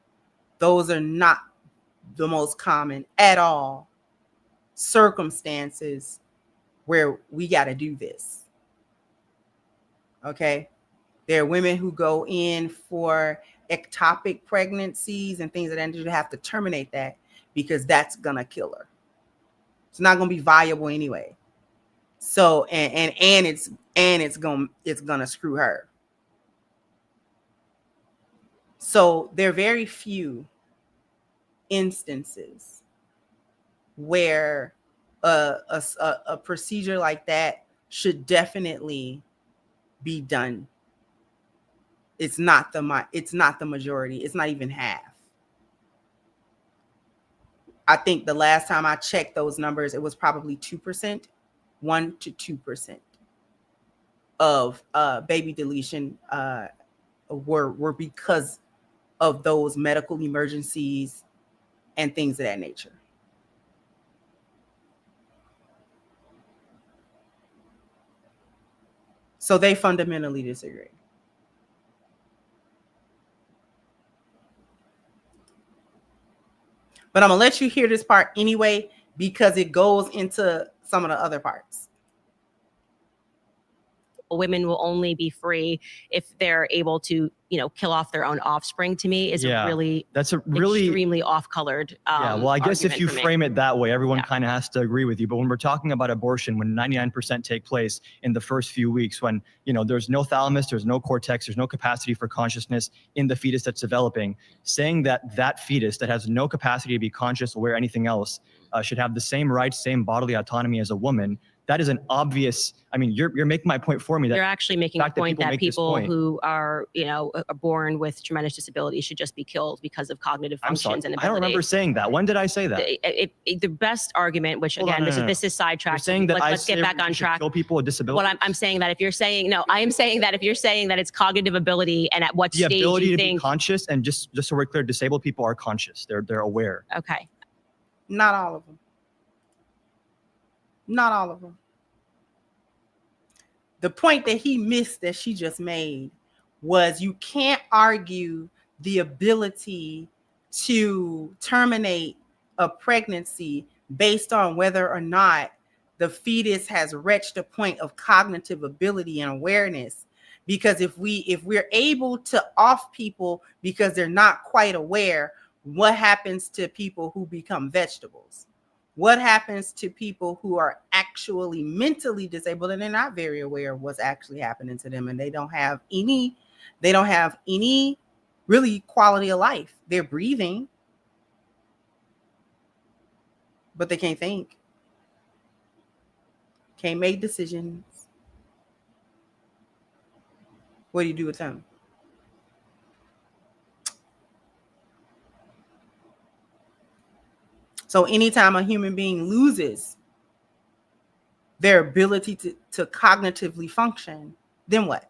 Speaker 1: Those are not the most common at all circumstances where we got to do this. Okay. There are women who go in for ectopic pregnancies and things of that nature, have to terminate that because that's going to kill her. It's not going to be viable anyway. So, and it's going to screw her. So there are very few instances where a procedure like that should definitely be done. It's not the majority. It's not even half. I think the last time I checked those numbers, it was probably 2%, 1 to 2% of baby deletion were because of those medical emergencies and things of that nature. So they fundamentally disagree. But I'm going to let you hear this part anyway, because it goes into some of the other parts.
Speaker 2: Women will only be free if they're able to, kill off their own offspring, to me is
Speaker 4: that's a really
Speaker 2: extremely off-colored
Speaker 4: well, I guess if you frame it that way, everyone kind of has to agree with you. But when we're talking about abortion, when 99% take place in the first few weeks, when there's no thalamus, there's no cortex, there's no capacity for consciousness in the fetus that's developing, saying that fetus that has no capacity to be conscious, aware, anything else, should have the same rights, same bodily autonomy as a woman, that is an obvious, you're making my point for me. That
Speaker 2: you're actually making a point that people who are, born with tremendous disabilities should just be killed because of cognitive functions and ability.
Speaker 4: I don't remember saying that. When did I say that?
Speaker 2: The best argument, which again, this is sidetracked.
Speaker 4: You're saying that
Speaker 2: let's get back on track.
Speaker 4: Kill people with disabilities.
Speaker 2: Well, I'm saying that if you're saying, I am saying that if you're saying that it's cognitive ability and at what stage you think.
Speaker 4: The ability to be conscious, and just so we're clear, disabled people are conscious. They're aware.
Speaker 2: Okay.
Speaker 1: Not all of them. Not all of them. The point that he missed that she just made was you can't argue the ability to terminate a pregnancy based on whether or not the fetus has reached a point of cognitive ability and awareness. Because if we're able to off people because they're not quite aware, what happens to people who become vegetables? What happens to people who are actually mentally disabled and they're not very aware of what's actually happening to them, and they don't have any really quality of life? They're breathing, but they can't think, can't make decisions. What do you do with them? So anytime a human being loses their ability to cognitively function, then what?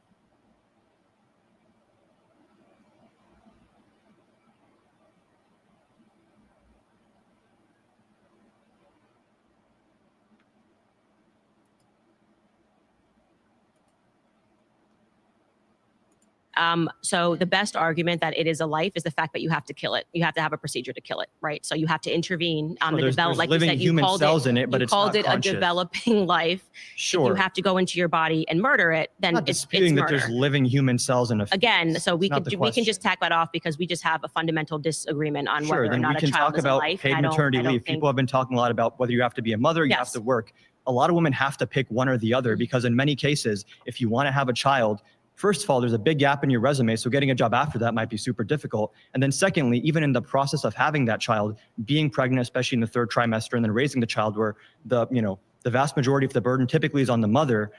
Speaker 2: So the best argument that it is a life is the fact that you have to kill it. You have to have a procedure to kill it, right? So you have to intervene on the development. Like
Speaker 4: living
Speaker 2: you said, you
Speaker 4: human
Speaker 2: called
Speaker 4: cells
Speaker 2: it,
Speaker 4: in it, but
Speaker 2: you
Speaker 4: it's
Speaker 2: called
Speaker 4: not
Speaker 2: it
Speaker 4: conscious.
Speaker 2: a developing life.
Speaker 4: Sure.
Speaker 2: If you have to go into your body and murder it, then
Speaker 4: not
Speaker 2: it's
Speaker 4: disputing that
Speaker 2: murder.
Speaker 4: there's living human cells in a fetus.
Speaker 2: Again, so we
Speaker 4: It's not
Speaker 2: we can just tack that off because we just have a fundamental disagreement on
Speaker 4: Sure,
Speaker 2: whether or
Speaker 4: then
Speaker 2: not
Speaker 4: we
Speaker 2: a
Speaker 4: can
Speaker 2: child
Speaker 4: talk
Speaker 2: is a
Speaker 4: about
Speaker 2: life.
Speaker 4: paid maternity leave. People have been talking a lot about whether you have to be a mother, you have to work. A lot of women have to pick one or the other because in many cases, if you want to have a child, first of all, there's a big gap in your resume, so getting a job after that might be super difficult. And then secondly, even in the process of having that child, being pregnant, especially in the third trimester, and then raising the child where the vast majority of the burden typically is on the mother,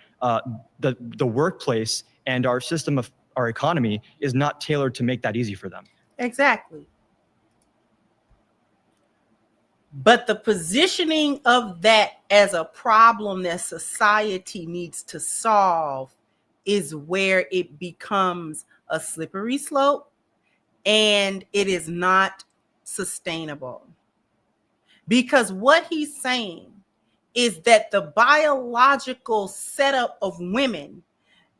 Speaker 4: the workplace and our system of our economy is not tailored to make that easy for them.
Speaker 1: Exactly. But the positioning of that as a problem that society needs to solve is where it becomes a slippery slope and it is not sustainable. Because what he's saying is that the biological setup of women,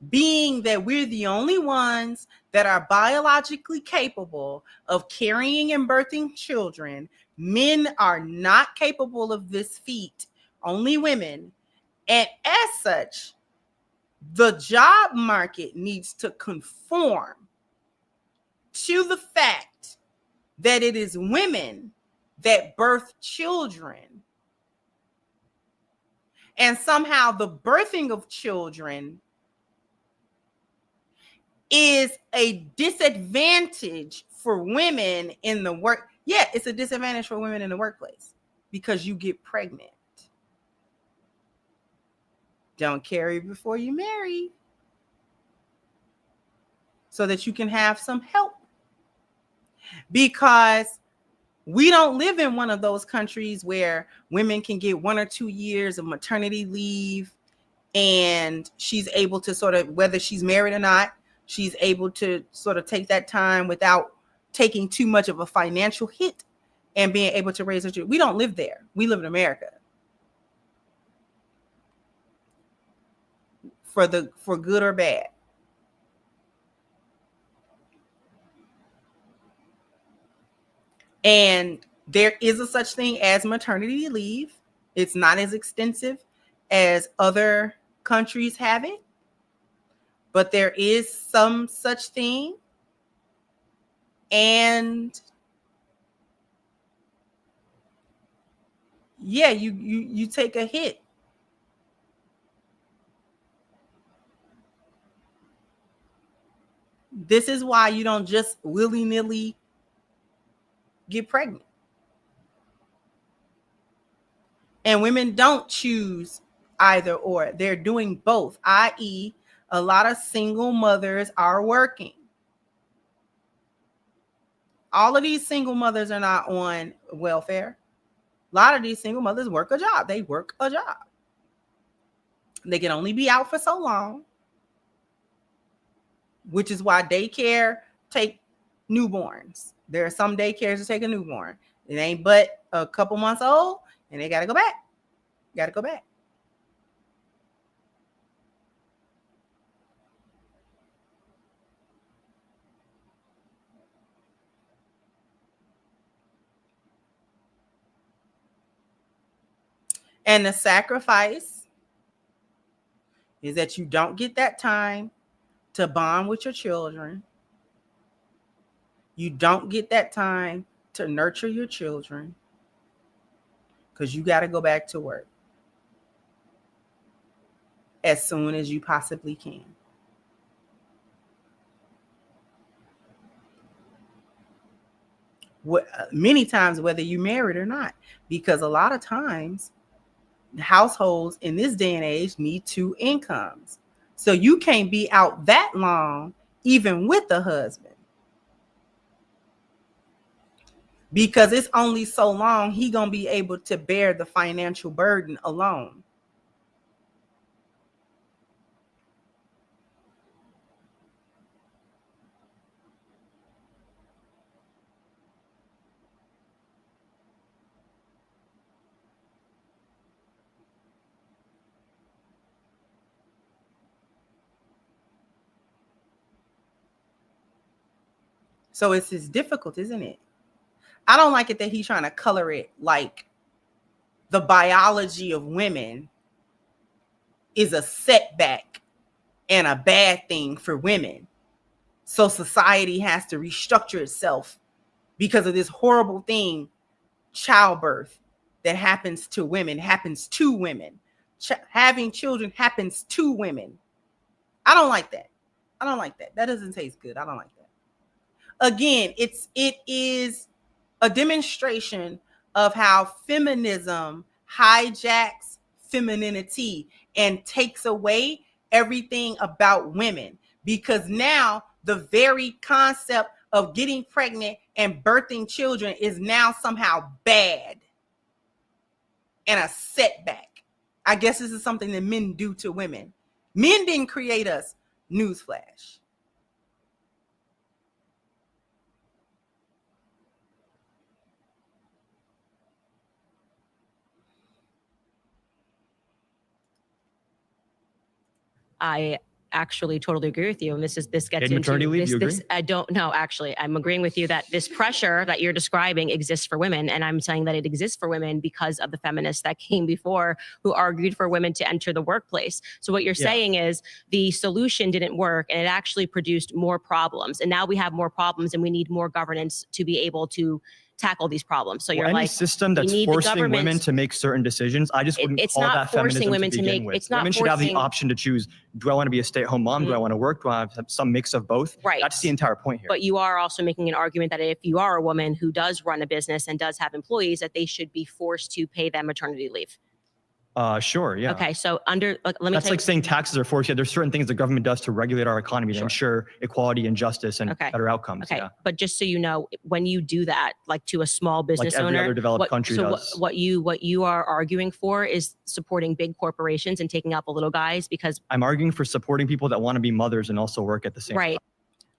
Speaker 1: being that we're the only ones that are biologically capable of carrying and birthing children, men are not capable of this feat, only women. And as such, the job market needs to conform to the fact that it is women that birth children. And somehow the birthing of children is a disadvantage for women in the work. Yeah, it's a disadvantage for women in the workplace because you get pregnant. Don't carry before you marry so that you can have some help. Because we don't live in one of those countries where women can get 1 or 2 years of maternity leave and she's able to sort of, whether she's married or not, she's able to sort of take that time without taking too much of a financial hit and being able to raise her children. We don't live there. We live in America. For good or bad. And there is a such thing as maternity leave. It's not as extensive as other countries have it, but there is some such thing. And yeah, you take a hit. This is why you don't just willy-nilly get pregnant. And women don't choose either or. They're doing both, i.e., a lot of single mothers are working. All of these single mothers are not on welfare. A lot of these single mothers work a job. They work a job. They can only be out for so long, which is why daycare take newborns. There are some daycares that take a newborn. It ain't but a couple months old, and they got to go back. Got to go back. And the sacrifice is that you don't get that time to bond with your children. You don't get that time to nurture your children because you got to go back to work as soon as you possibly can. Many times, whether you're married or not, because a lot of times households in this day and age need 2 incomes. So you can't be out that long, even with a husband, because it's only so long he gonna be able to bear the financial burden alone. So it's difficult, isn't it? I don't like it that he's trying to color it like the biology of women is a setback and a bad thing for women. So society has to restructure itself because of this horrible thing, childbirth, that happens to women. Having children happens to women. I don't like that. That doesn't taste good. I don't like that. Again, it is a demonstration of how feminism hijacks femininity and takes away everything about women, because now the very concept of getting pregnant and birthing children is now somehow bad and a setback. I guess this is something that men do to women. Men didn't create us. Newsflash.
Speaker 2: I actually totally agree with you. And this gets
Speaker 4: Paid
Speaker 2: into
Speaker 4: maternity leave, you
Speaker 2: this.
Speaker 4: agree?
Speaker 2: I don't know. Actually, I'm agreeing with you that this pressure that you're describing exists for women. And I'm saying that it exists for women because of the feminists that came before who argued for women to enter the workplace. So what you're saying is the solution didn't work and it actually produced more problems. And now we have more problems and we need more governance to be able to tackle these problems. So you're
Speaker 4: any
Speaker 2: like,
Speaker 4: system that's forcing women to make certain decisions, I just wouldn't call that feminism to begin with. Women should have the option to choose, do I want to be a stay-at-home mom? Do I want to work? Do I have some mix of both?
Speaker 2: Right.
Speaker 4: That's the entire point here.
Speaker 2: But you are also making an argument that if you are a woman who does run a business and does have employees, that they should be forced to pay them maternity leave.
Speaker 4: Sure, yeah.
Speaker 2: Okay, so let me
Speaker 4: That's like saying taxes are forced. Yeah, there's certain things the government does to regulate our economy to ensure equality and justice and better outcomes.
Speaker 2: Okay,
Speaker 4: yeah.
Speaker 2: But just so you know, when you do that, like to a small business
Speaker 4: like every
Speaker 2: owner,
Speaker 4: other developed country does.
Speaker 2: what you are arguing for is supporting big corporations and taking out the little guys, because
Speaker 4: I'm arguing for supporting people that want to be mothers and also work at the same time.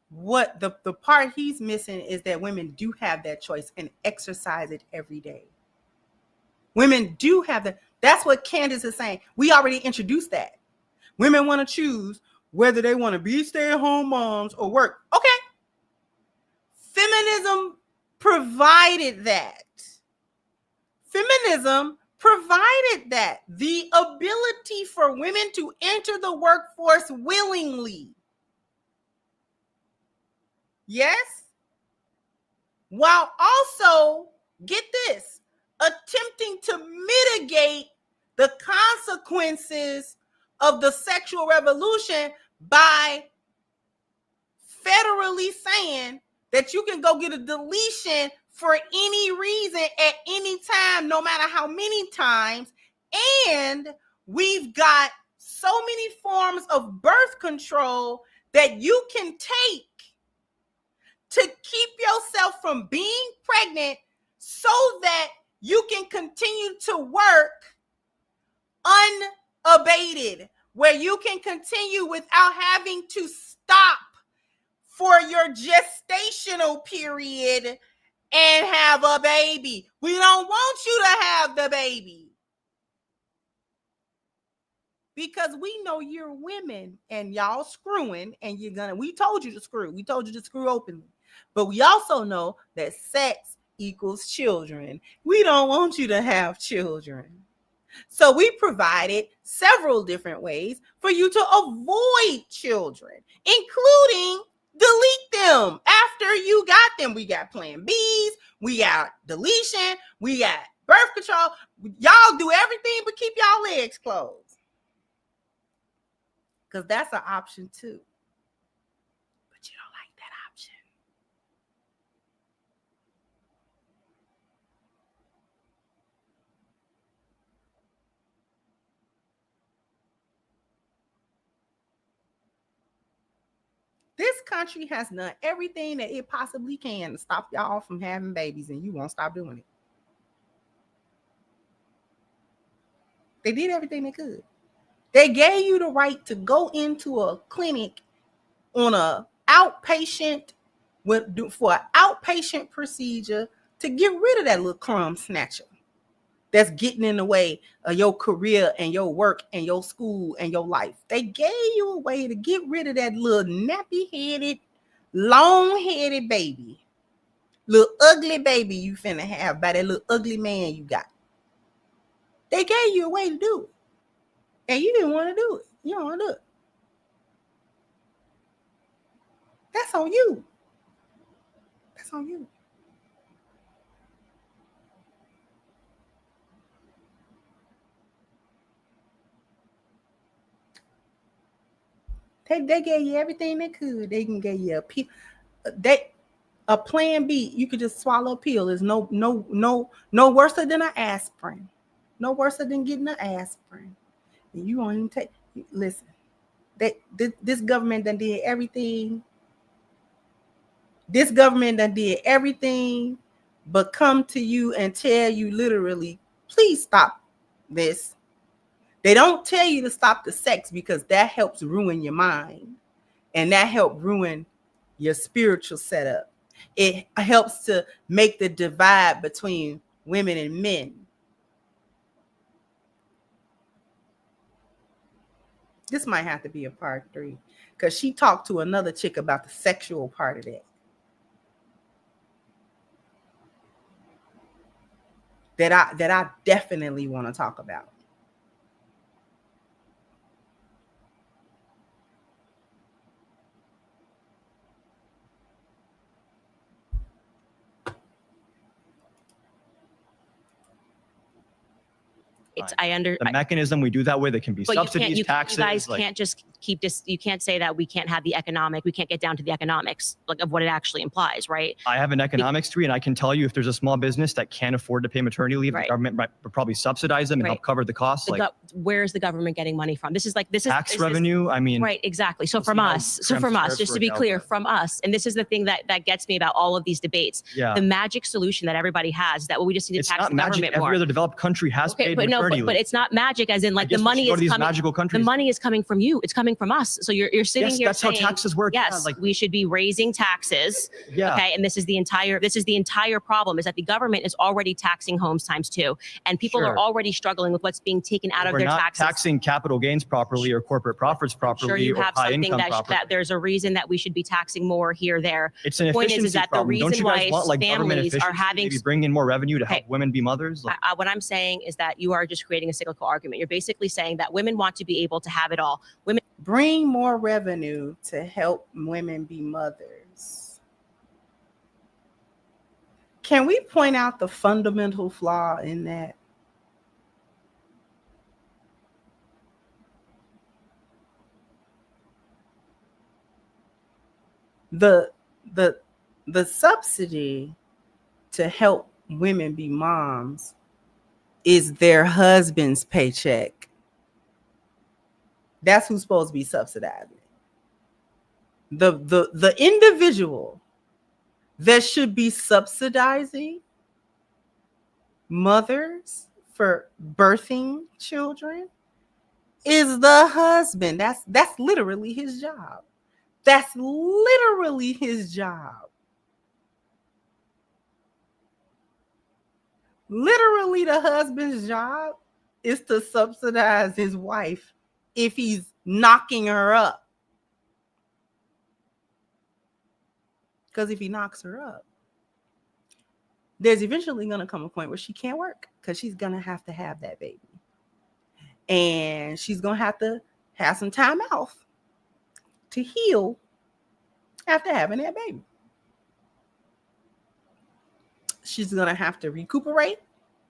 Speaker 1: What the part he's missing is that women do have that choice and exercise it every day. Women do have that. That's what Candace is saying. We already introduced that. Women want to choose whether they want to be stay-at-home moms or work. Okay. Feminism provided that. Feminism provided that. The ability for women to enter the workforce willingly. Yes? While also, get this, attempting to mitigate the consequences of the sexual revolution by federally saying that you can go get a deletion for any reason at any time, no matter how many times. And we've got so many forms of birth control that you can take to keep yourself from being pregnant so that you can continue to work unabated, where you can continue without having to stop for your gestational period and have a baby. We don't want you to have the baby because we know you're women and y'all screwing and we told you to screw. We told you to screw openly. But we also know that sex equals children. We don't want you to have children. So we provided several different ways for you to avoid children, including delete them after you got them. We got Plan Bs, we got deletion, we got birth control. Y'all do everything but keep y'all legs closed. Because that's an option too. But you don't like that option. This country has done everything that it possibly can to stop y'all from having babies, and you won't stop doing it. They did everything they could. They gave you the right to go into a clinic on a outpatient for an outpatient procedure to get rid of that little crumb snatcher that's getting in the way of your career and your work and your school and your life. They gave you a way to get rid of that little nappy-headed long-headed baby, little ugly baby you finna have by that little ugly man you got. They gave you a way to do it, and you didn't want to do it. You don't want to do it. That's on you. That's on you. They gave you everything they could. They can give you a plan B. You could just swallow a pill. Is no worse than an aspirin. No worse than getting an aspirin. And you won't even take. Listen, this government done did everything. This government done did everything, but come to you and tell you literally, please stop this. They don't tell you to stop the sex because that helps ruin your mind, and that helps ruin your spiritual setup. It helps to make the divide between women and men. This might have to be a part 3 because she talked to another chick about the sexual part of that. That I definitely want to talk about.
Speaker 4: The mechanism we do that with, it can be subsidies, taxes.
Speaker 2: You guys can't just keep this. You can't say that we can't have we can't get down to the economics of what it actually implies, right?
Speaker 4: I have an economics degree, and I can tell you if there's a small business that can't afford to pay maternity leave, the government would probably subsidize them and help cover the costs.
Speaker 2: Where is the government getting money from? This is
Speaker 4: tax revenue. I mean,
Speaker 2: right, exactly. So from us, just to be clear, from us, and this is the thing that gets me about all of these debates.
Speaker 4: Yeah.
Speaker 2: The magic solution that everybody has is that we just need to tax the government more.
Speaker 4: Every other developed country has paid maternity leave.
Speaker 2: But it's not magic, as in the money is coming.
Speaker 4: Magical countries.
Speaker 2: The money is coming from you. It's coming from us. So you're sitting here
Speaker 4: that's
Speaker 2: saying,
Speaker 4: how taxes work.
Speaker 2: Yes, we should be raising taxes.
Speaker 4: Yeah.
Speaker 2: Okay, and this is the entire problem, is that the government is already taxing homes times 2, and people are already struggling with what's being taken out of their taxes.
Speaker 4: We're not taxing capital gains properly or corporate profits properly.
Speaker 2: Sure, you
Speaker 4: or
Speaker 2: have
Speaker 4: high
Speaker 2: something
Speaker 4: income
Speaker 2: that there's a reason that we should be taxing more here, there.
Speaker 4: It's an efficiency
Speaker 2: is that
Speaker 4: problem.
Speaker 2: the reason
Speaker 4: Don't you guys
Speaker 2: why
Speaker 4: want
Speaker 2: families are having
Speaker 4: maybe bring in more revenue to help women be mothers?
Speaker 2: What I'm saying is that you are just creating a cyclical argument. You're basically saying that women want to be able to have it all. Women
Speaker 1: bring more revenue to help women be mothers. Can we point out the fundamental flaw in that? The subsidy to help women be moms is their husband's paycheck. That's who's supposed to be subsidizing. The individual that should be subsidizing mothers for birthing children is the husband. That's literally his job. That's literally his job. Literally, the husband's job is to subsidize his wife if he's knocking her up. Because if he knocks her up, there's eventually going to come a point where she can't work because she's going to have that baby. And she's going to have some time off to heal after having that baby. She's going to have to recuperate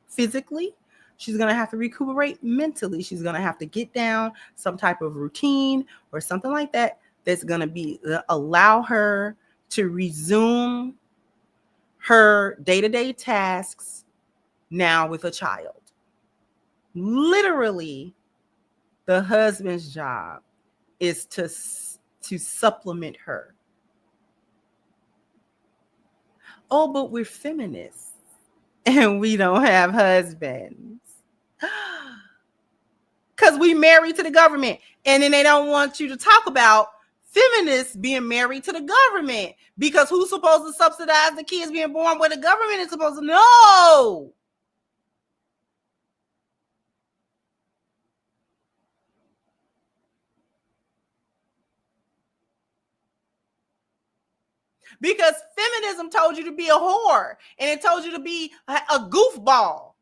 Speaker 1: physically. She's going to have to recuperate mentally. She's going to have to get down some type of routine or something like that that's going to allow her to resume her day-to-day tasks now with a child. Literally, the husband's job is to supplement her. Oh, but we're feminists and we don't have husbands. Because we married to the government. And then they don't want you to talk about feminists being married to the government. Because who's supposed to subsidize the kids being born where the government is supposed to know? Because feminism told you to be a whore, and it told you to be a goofball,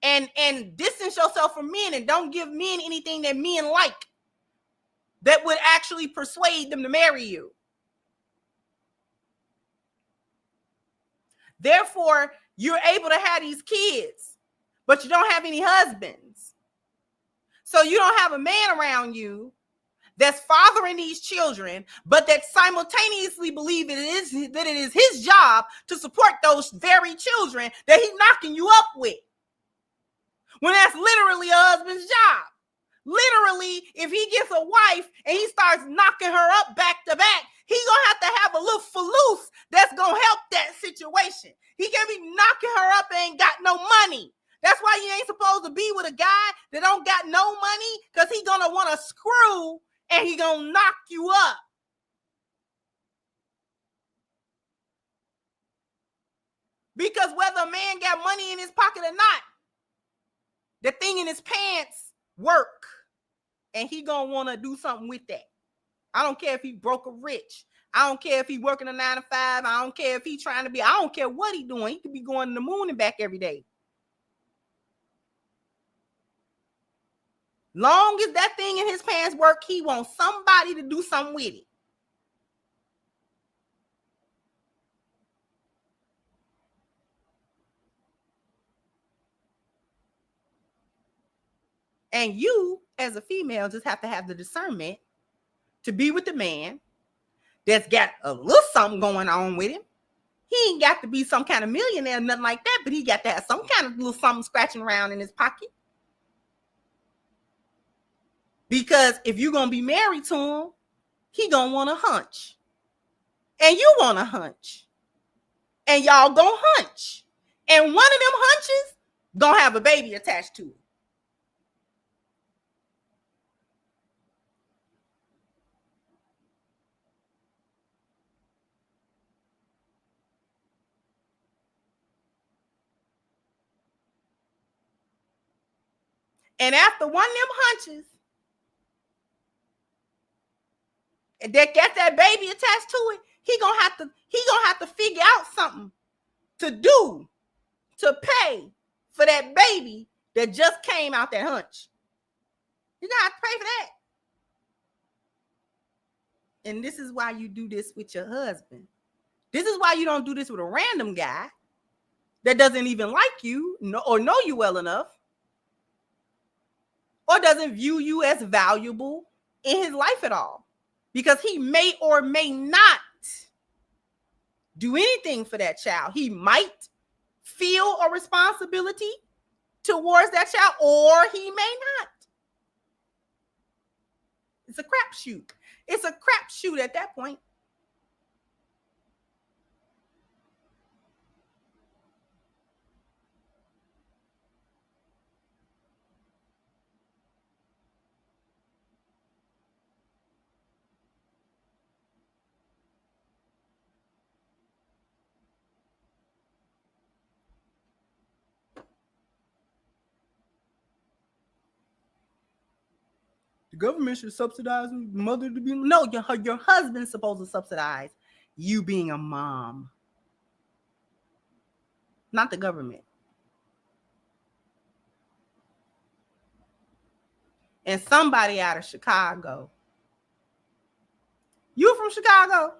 Speaker 1: and distance yourself from men, and don't give men anything that men like that would actually persuade them to marry you. Therefore, you're able to have these kids, but you don't have any husbands. So you don't have a man around you that's fathering these children, but that simultaneously believe that it is his job to support those very children that he's knocking you up with. When that's literally a husband's job. Literally, if he gets a wife and he starts knocking her up back to back, he's going to have a little faloose that's going to help that situation. He can't be knocking her up and ain't got no money. That's why you ain't supposed to be with a guy that don't got no money, because he's going to want to screw and he going to knock you up. Because whether a man got money in his pocket or not, the thing in his pants work. And he gonna want to do something with that. I don't care if he broke or rich. I don't care if he working a 9 to 5. I don't care if he trying to be. I don't care what he doing. He could be going to the moon and back every day. Long as that thing in his pants work, he wants somebody to do something with it. And you, as a female, just have to have the discernment to be with the man that's got a little something going on with him. He ain't got to be some kind of millionaire or nothing like that, but he got to have some kind of little something scratching around in his pocket. Because if you're going to be married to him, he going to want a hunch. And you want a hunch. And y'all going to hunch. And one of them hunches going to have a baby attached to it. And after one of them hunches, that got that baby attached to it, he gonna have to figure out something to do to pay for that baby that just came out that hunch. You're gonna have to pay for that. And this is why you do this with your husband. This is why you don't do this with a random guy that doesn't even like you or know you well enough, or doesn't view you as valuable in his life at all. Because he may or may not do anything for that child. He might feel a responsibility towards that child, or he may not. It's a crapshoot. It's a crapshoot at that point. The government should subsidize mother to be. No, your husband's supposed to subsidize you being a mom, not the government. And somebody out of Chicago. You from Chicago?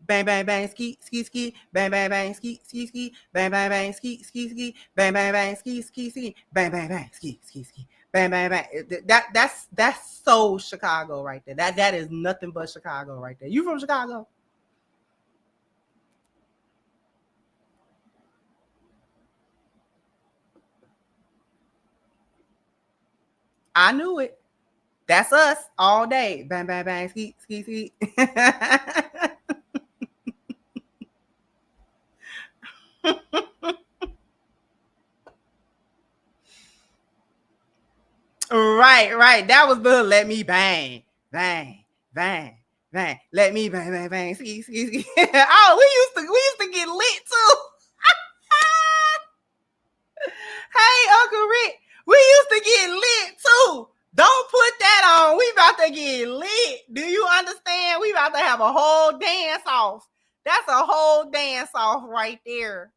Speaker 1: Bang, bang, bang, ski, ski, ski, bang, bang, bang, ski, ski, ski, bang, bang, bang, ski, ski, ski, bang, bang, bang, ski, ski, ski, bang, bang, bang, ski, ski, ski, bang, bang, bang. That's so Chicago right there. That is nothing but Chicago right there. You from Chicago? I knew it. That's us all day. Bang, bang, bang, ski, ski, ski. Right. That was the let me bang, bang, bang, bang. Let me bang, bang, bang. Ski, ski, ski. Oh, we used to get lit too. Hey, Uncle Rick, we used to get lit too. Don't put that on. We about to get lit. Do you understand? We about to have a whole dance off. a whole dance off right there.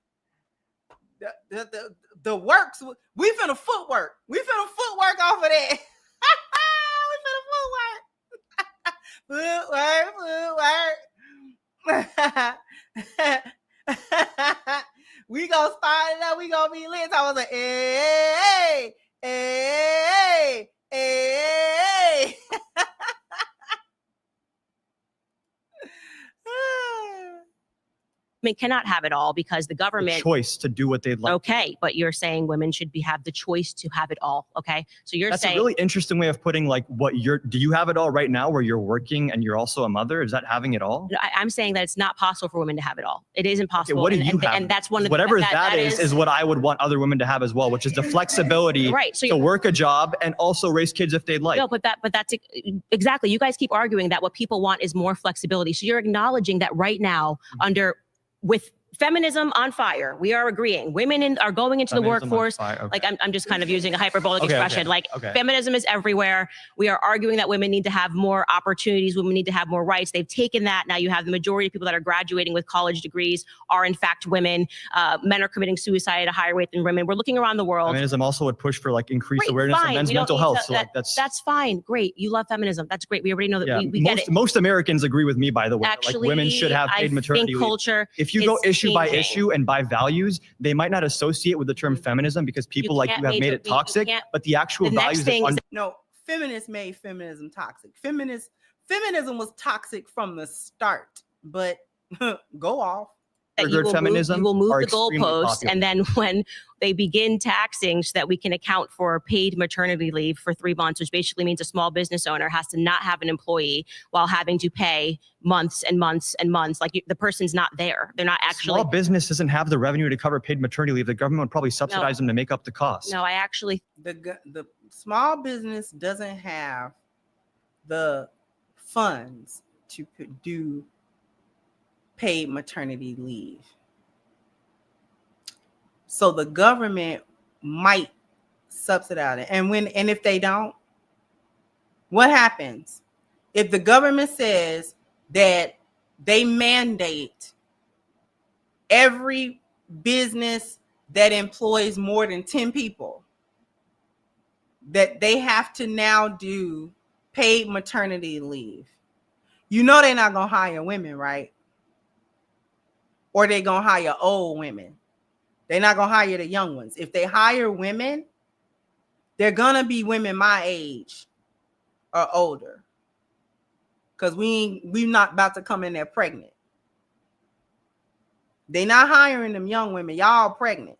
Speaker 1: The works. We finna footwork. We finna footwork off of that. We finna footwork. We gonna start it up. We gonna be lit. I was like, hey, hey, hey.
Speaker 2: Women cannot have it all because the government
Speaker 4: choice to do what they'd like.
Speaker 2: Okay, but you're saying women should have the choice to have it all. Okay, so you're
Speaker 4: That's
Speaker 2: saying
Speaker 4: a really interesting way of putting like what you're. Do you have it all right now, where you're working and you're also a mother? Is that having it all?
Speaker 2: I'm saying that it's not possible for women to have it all. It is impossible.
Speaker 4: Okay, what do you have?
Speaker 2: And that's one of
Speaker 4: whatever
Speaker 2: the, that
Speaker 4: is what I would want other women to have as well, which is the flexibility
Speaker 2: right, so
Speaker 4: to work a job and also raise kids if they'd like.
Speaker 2: No, but that's exactly. You guys keep arguing that what people want is more flexibility. So you're acknowledging that right now, with feminism on fire, we are agreeing. Women are going into
Speaker 4: Feminism
Speaker 2: the workforce.
Speaker 4: Okay.
Speaker 2: Like I'm just kind of using a hyperbolic expression. Like feminism is everywhere. We are arguing that women need to have more opportunities. Women need to have more rights. They've taken that. Now you have the majority of people that are graduating with college degrees are in fact women. Men are committing suicide at a higher rate than women. We're looking around the world.
Speaker 4: Feminism also would push for like increased awareness of men's mental health. So like
Speaker 2: that's fine. Great. You love feminism. That's great. We already know that. We get it.
Speaker 4: Most Americans agree with me, by the way.
Speaker 2: Actually,
Speaker 4: like women should have paid maternity leave.
Speaker 2: Culture
Speaker 4: if you go issue by issue and by values, they might not associate with the term feminism because people like you have made it toxic, but the actual values
Speaker 1: no, feminists made feminism toxic. Feminism was toxic from the start, but go off.
Speaker 2: That you will move the goalposts, and then when they begin taxing so that we can account for paid maternity leave for 3 months, which basically means a small business owner has to not have an employee while having to pay months and months and months. Like the person's not there. They're not actually.
Speaker 4: Small business doesn't have the revenue to cover paid maternity leave. The government would probably subsidize them to make up the cost.
Speaker 2: No, I actually.
Speaker 1: The small business doesn't have the funds to do paid maternity leave. So the government might subsidize it. And if they don't, what happens? If the government says that they mandate every business that employs more than 10 people, that they have to now do paid maternity leave, you know they're not going to hire women, right? Or they're going to hire old women. They're not going to hire the young ones. If they hire women, they're going to be women my age or older. Because we're not about to come in there pregnant. They're not hiring them young women. Y'all pregnant.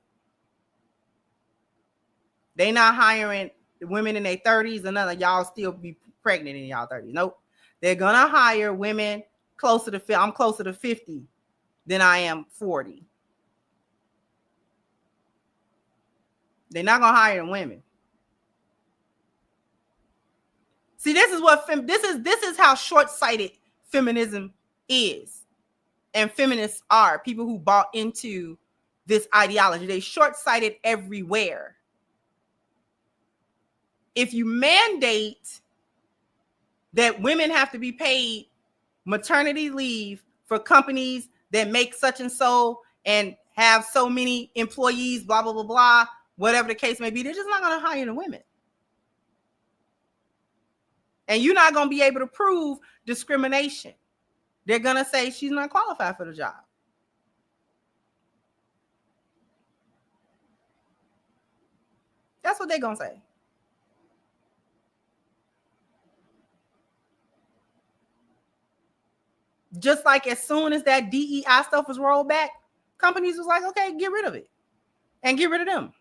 Speaker 1: They're not hiring the women in their 30s and none of y'all still be pregnant in y'all 30s. Nope. They're going to hire women closer to 50. I'm closer to 50 than I am 40. They're not gonna hire them women. See, this is what this is how short-sighted feminism is, and feminists are people who bought into this ideology. They short-sighted everywhere. If you mandate that women have to be paid maternity leave for companies that make such and so and have so many employees, blah, blah, blah, blah, whatever the case may be, they're just not going to hire the women. And you're not going to be able to prove discrimination. They're going to say she's not qualified for the job. That's what they're going to say. Just like as soon as that DEI stuff was rolled back, companies was like, okay, get rid of it and get rid of them.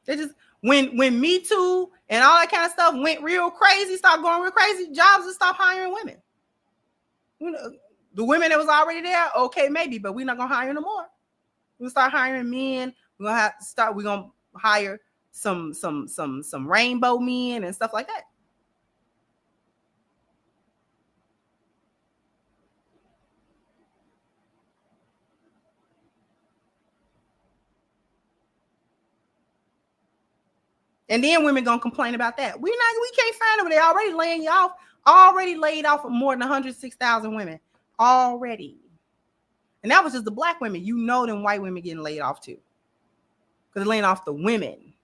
Speaker 1: They just, when Me Too and all that kind of stuff went real crazy, stopped going real crazy, jobs just stopped hiring women. The women that was already there, okay, maybe, but we're not gonna hire no more. We'll start hiring men. We're gonna hire some rainbow men and stuff like that. And then women gonna complain about that. We can't find them. They already laying you off Already laid off more than 106,000 women. Already. And that was just the black women. You know them white women getting laid off too. Because they're laying off the women.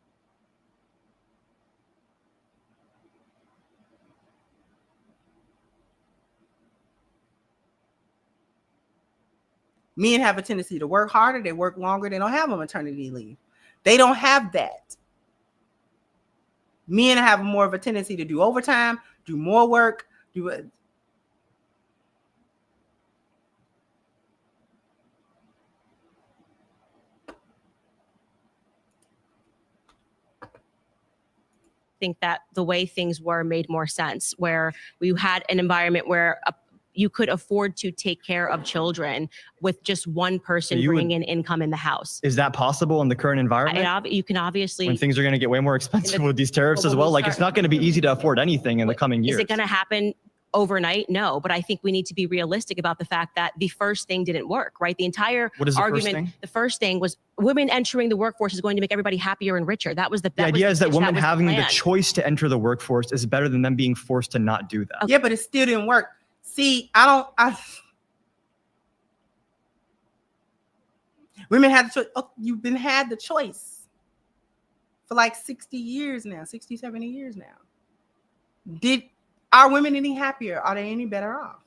Speaker 1: Men have a tendency to work harder. They work longer. They don't have a maternity leave. They don't have that. Men have more of a tendency to do overtime, do more work, do it.
Speaker 2: Think that the way things were made more sense, where we had an environment where you could afford to take care of children with just one person bringing in income in the house.
Speaker 4: Is that possible in the current environment?
Speaker 2: You can obviously,
Speaker 4: when things are going to get way more expensive with these tariffs as well. Like, it's not going to be easy to afford anything in the coming years.
Speaker 2: Is it going to happen overnight? No, but I think we need to be realistic about the fact that the first thing didn't work, right? The entire argument, the first thing was women entering the workforce is going to make everybody happier and richer. That was the
Speaker 4: idea is that women having the choice to enter the workforce is better than them being forced to not do that.
Speaker 1: Okay. Yeah, but it still didn't work. See, women had the choice. Oh, you've been had the choice for like 60 years now, 60, 70 years now. Are women any happier? Are they any better off?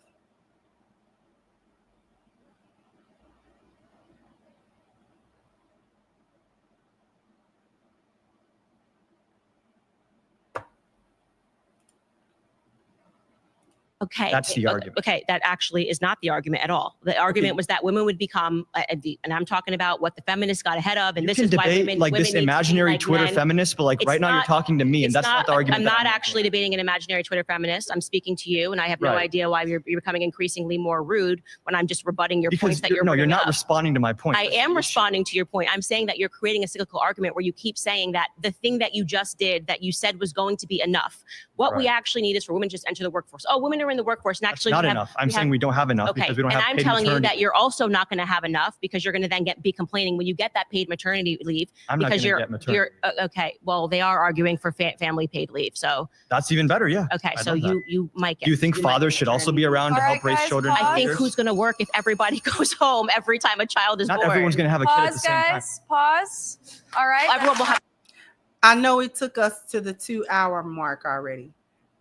Speaker 2: Okay.
Speaker 4: That's the argument.
Speaker 2: Okay, that actually is not the argument at all. The argument was that women would become, and I'm talking about what the feminists got ahead of, and this is why women
Speaker 4: like this imaginary Twitter feminist, but like right now you're talking to me, and that's not the argument.
Speaker 2: I'm not actually debating an imaginary Twitter feminist. I'm speaking to you, and I have no idea why you're becoming increasingly more rude when I'm just rebutting your points that you're.
Speaker 4: No, you're not responding to my point.
Speaker 2: I am responding to your point. I'm saying that you're creating a cyclical argument where you keep saying that the thing that you just did, that you said was going to be enough. What we actually need is for women to just enter the workforce. Oh, women are in the workforce, and actually
Speaker 4: not enough. I'm saying we don't have enough because we don't have paid maternity.
Speaker 2: And I'm telling you that you're also not going to have enough because you're going to then be complaining when you get that paid maternity leave.
Speaker 4: I'm not going to get maternity.
Speaker 2: Okay. Well, they are arguing for family paid leave, so
Speaker 4: that's even better. Yeah.
Speaker 2: Okay, so you might get.
Speaker 4: Do you think fathers should also be around to help raise children?
Speaker 2: I think who's going to work if everybody goes home every time a child is born?
Speaker 4: Not everyone's going to have a kid at the same time.
Speaker 5: Pause. All right.
Speaker 2: Everyone will have.
Speaker 1: I know it took us to the 2-hour mark already,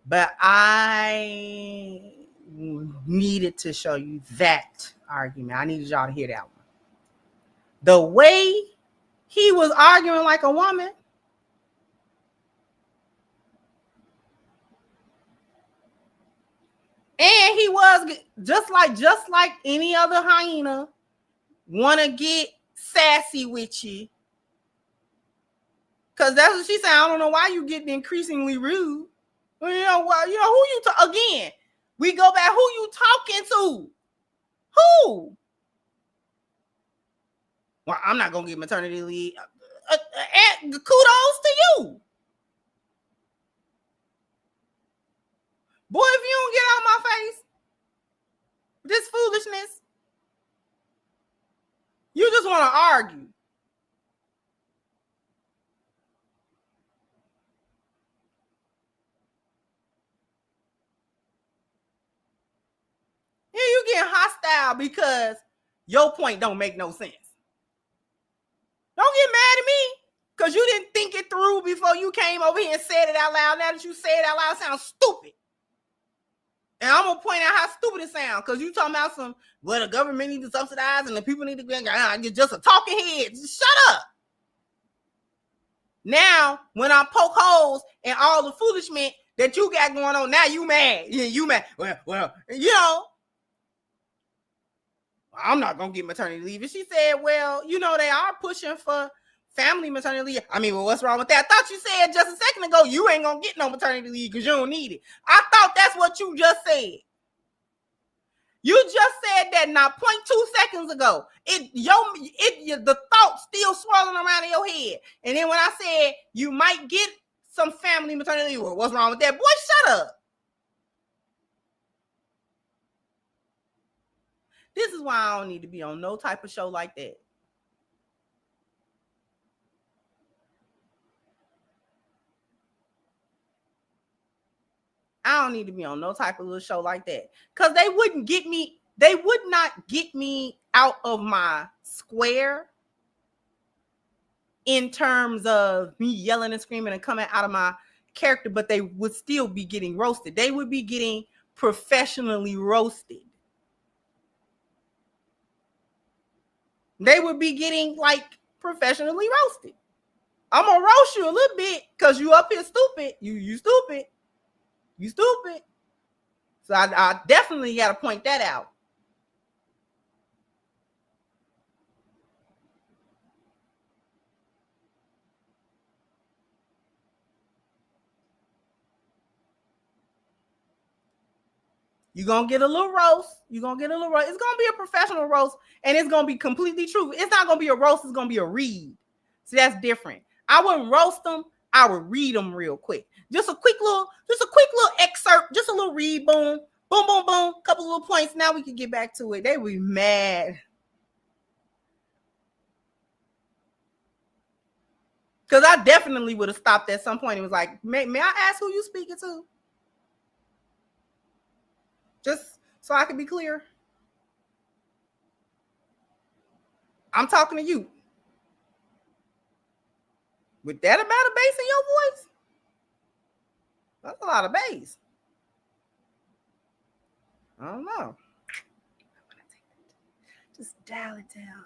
Speaker 1: but I needed to show you that argument. I needed y'all to hear that one. The way he was arguing like a woman, and he was just like any other hyena, want to get sassy with you. Because that's what she said. I don't know why you getting increasingly rude. Well, who you again. We go back, who you talking to? Who? Well, I'm not going to get maternity leave. Kudos to you. Boy, if you don't get out my face, this foolishness, you just want to argue. You getting hostile because your point don't make no sense. Don't get mad at me because you didn't think it through before you came over here and said it out loud. Now that you say it out loud, it sounds stupid. And I'm going to point out how stupid it sounds because you talking about the government needs to subsidize and the people need to be, you're just a talking head. Just shut up. Now, when I poke holes in all the foolishness that you got going on, now you mad. Yeah, you mad. Well, I'm not going to get maternity leave. And she said, well, they are pushing for family maternity leave. I mean, well, what's wrong with that? I thought you said just a second ago, you ain't going to get no maternity leave because you don't need it. I thought that's what you just said. You just said that now 0.2 seconds ago. The thought still swirling around in your head. And then when I said you might get some family maternity leave, well, what's wrong with that? Boy, shut up. This is why I don't need to be on no type of show like that. I don't need to be on no type of little show like that. Because they wouldn't get me, they would not get me out of my square in terms of me yelling and screaming and coming out of my character, but they would still be getting roasted. They would be getting professionally roasted. They would be getting like professionally roasted. I'm gonna roast you a little bit because you up here stupid. You stupid. You stupid. So I definitely got to point that out. You're going to get a little roast. You're going to get a little roast. It's going to be a professional roast, and it's going to be completely true. It's not going to be a roast. It's going to be a read. So that's different. I wouldn't roast them. I would read them real quick. Just a quick little excerpt. Just a little read. Boom, boom, boom, boom. Couple little points. Now we can get back to it. They would be mad. Because I definitely would have stopped at some point and was like, may I ask who you speaking to? Just so I can be clear. I'm talking to you. With that amount of bass in your voice? That's a lot of bass. I don't know. Just dial it down.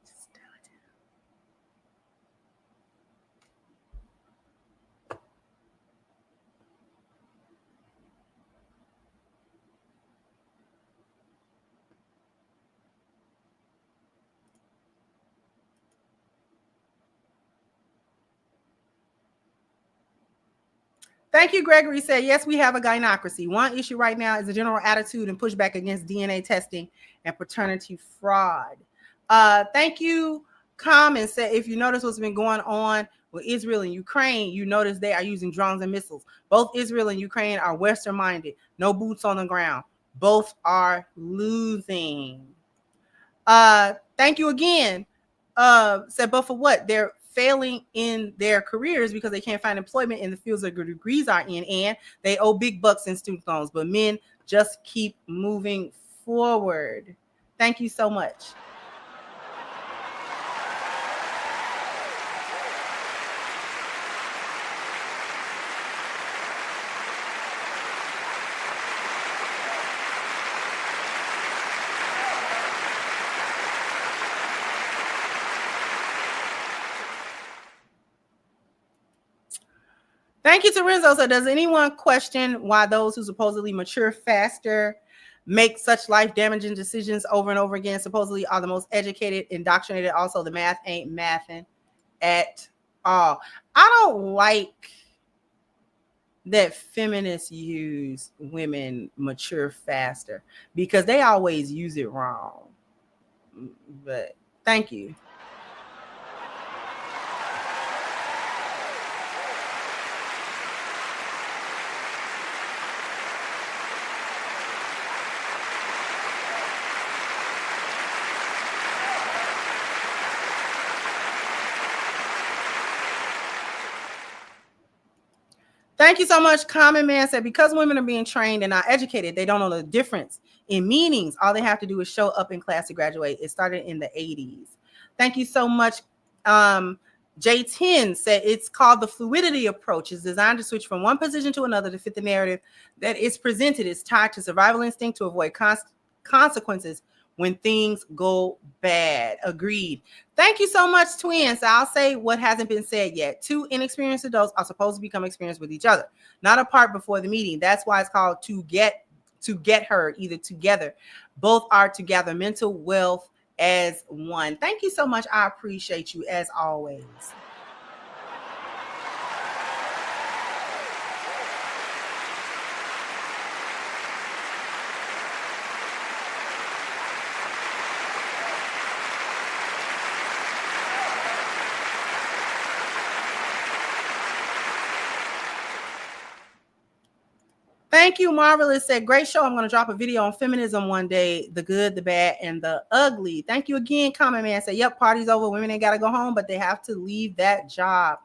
Speaker 1: Just dial it down. Thank you, Gregory said, yes, we have a gynocracy. One issue right now is the general attitude and pushback against DNA testing and paternity fraud. Thank you, Common said, if you notice what's been going on with Israel and Ukraine, you notice they are using drones and missiles. Both Israel and Ukraine are Western-minded. No boots on the ground. Both are losing. Thank you again. Said, but for what? They're failing in their careers because they can't find employment in the fields their degrees are in, and they owe big bucks in student loans, but men just keep moving forward. Thank you so much. Thank you to Renzo. So does anyone question why those who supposedly mature faster make such life-damaging decisions over and over again, supposedly are the most educated, indoctrinated? Also, the math ain't mathing at all. I don't like that feminists use women mature faster because they always use it wrong. But thank you. Thank you so much. Common Man said, because women are being trained and not educated, they don't know the difference in meanings. All they have to do is show up in class to graduate. It started in the 80s. Thank you so much. J10 said, it's called the fluidity approach. It's designed to switch from one position to another to fit the narrative that is presented. It's tied to survival instinct to avoid consequences when things go bad. Agreed. Thank you so much, twins. I'll say what hasn't been said yet. Two inexperienced adults are supposed to become experienced with each other, not apart before the meeting. That's why it's called to get her, either together. Both are together. Mental wealth as one. Thank you so much. I appreciate you as always. Thank you, Marvelous said, great show. I'm going to drop a video on feminism one day, the good, the bad, and the ugly. Thank you again, Common Man said, yep, party's over. Women ain't got to go home, but they have to leave that job.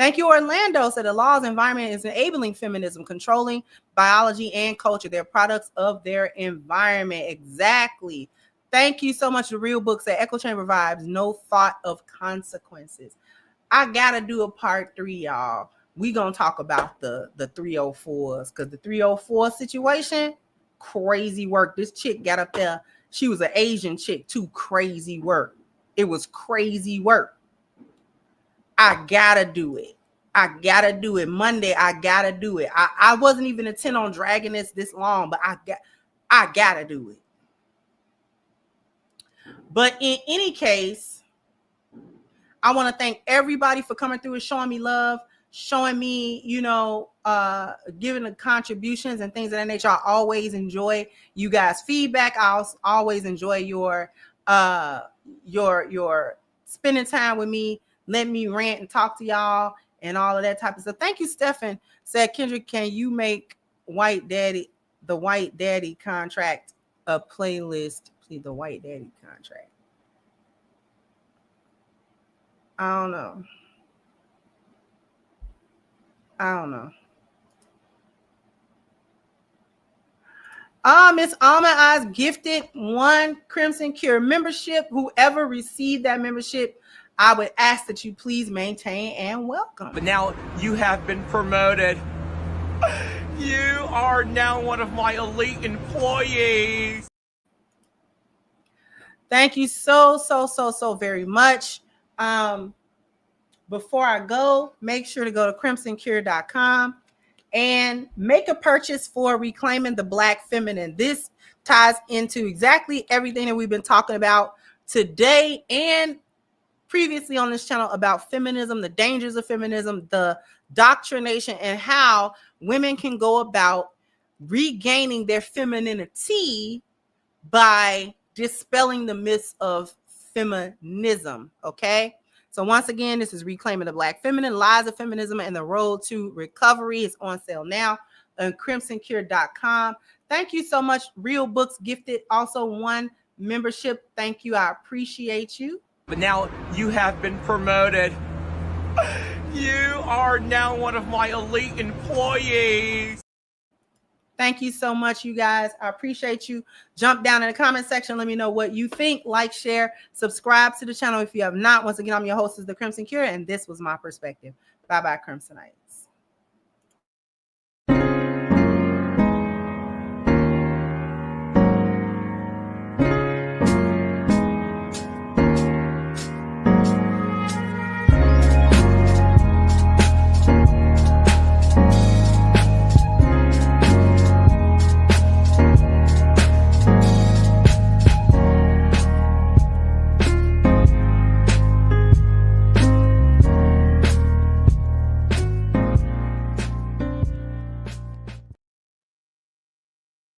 Speaker 1: Thank you, Orlando. Said the law's environment is enabling feminism, controlling biology and culture. They're products of their environment. Exactly. Thank you so much. The Real Book said echo chamber vibes, no thought of consequences. I gotta do a part 3, y'all. We gonna talk about the 304s, because the 304 situation, crazy work. This chick got up there. She was an Asian chick too. Crazy work. It was crazy work. I gotta do it. I gotta do it. Monday, I gotta do it. I wasn't even intent on dragging this long, but I gotta do it. But in any case, I want to thank everybody for coming through and showing me love, showing me, giving the contributions and things of that nature. I always enjoy you guys' feedback. I always enjoy your spending time with me, letting me rant and talk to y'all and all of that type of stuff. Thank you, Stephan. Said, Kendra, can you make the White Daddy contract a playlist? Please, the White Daddy contract. I don't know. Miss Alma Eyes gifted 1 Crimson Cure membership. Whoever received that membership, I would ask that you please maintain and welcome.
Speaker 6: But now you have been promoted. You are now one of my elite employees.
Speaker 1: Thank you so very much. Before I go, make sure to go to crimsoncure.com and make a purchase for Reclaiming the Black Feminine. This ties into exactly everything that we've been talking about today and previously on this channel about feminism, the dangers of feminism, the doctrination, and how women can go about regaining their femininity by dispelling the myths of feminism. Okay. So once again, this is Reclaiming the Black Feminine, Lies of Feminism and the Road to Recovery. It's on sale now on crimsoncure.com. Thank you so much. Real Books gifted also 1 membership. Thank you. I appreciate you.
Speaker 6: But now you have been promoted. You are now one of my elite employees.
Speaker 1: Thank you so much, you guys. I appreciate you. Jump down in the comment section. Let me know what you think. Like, share, subscribe to the channel if you have not. Once again, I'm your hostess, The Crimson Cure, and this was my perspective. Bye-bye, Crimsonite.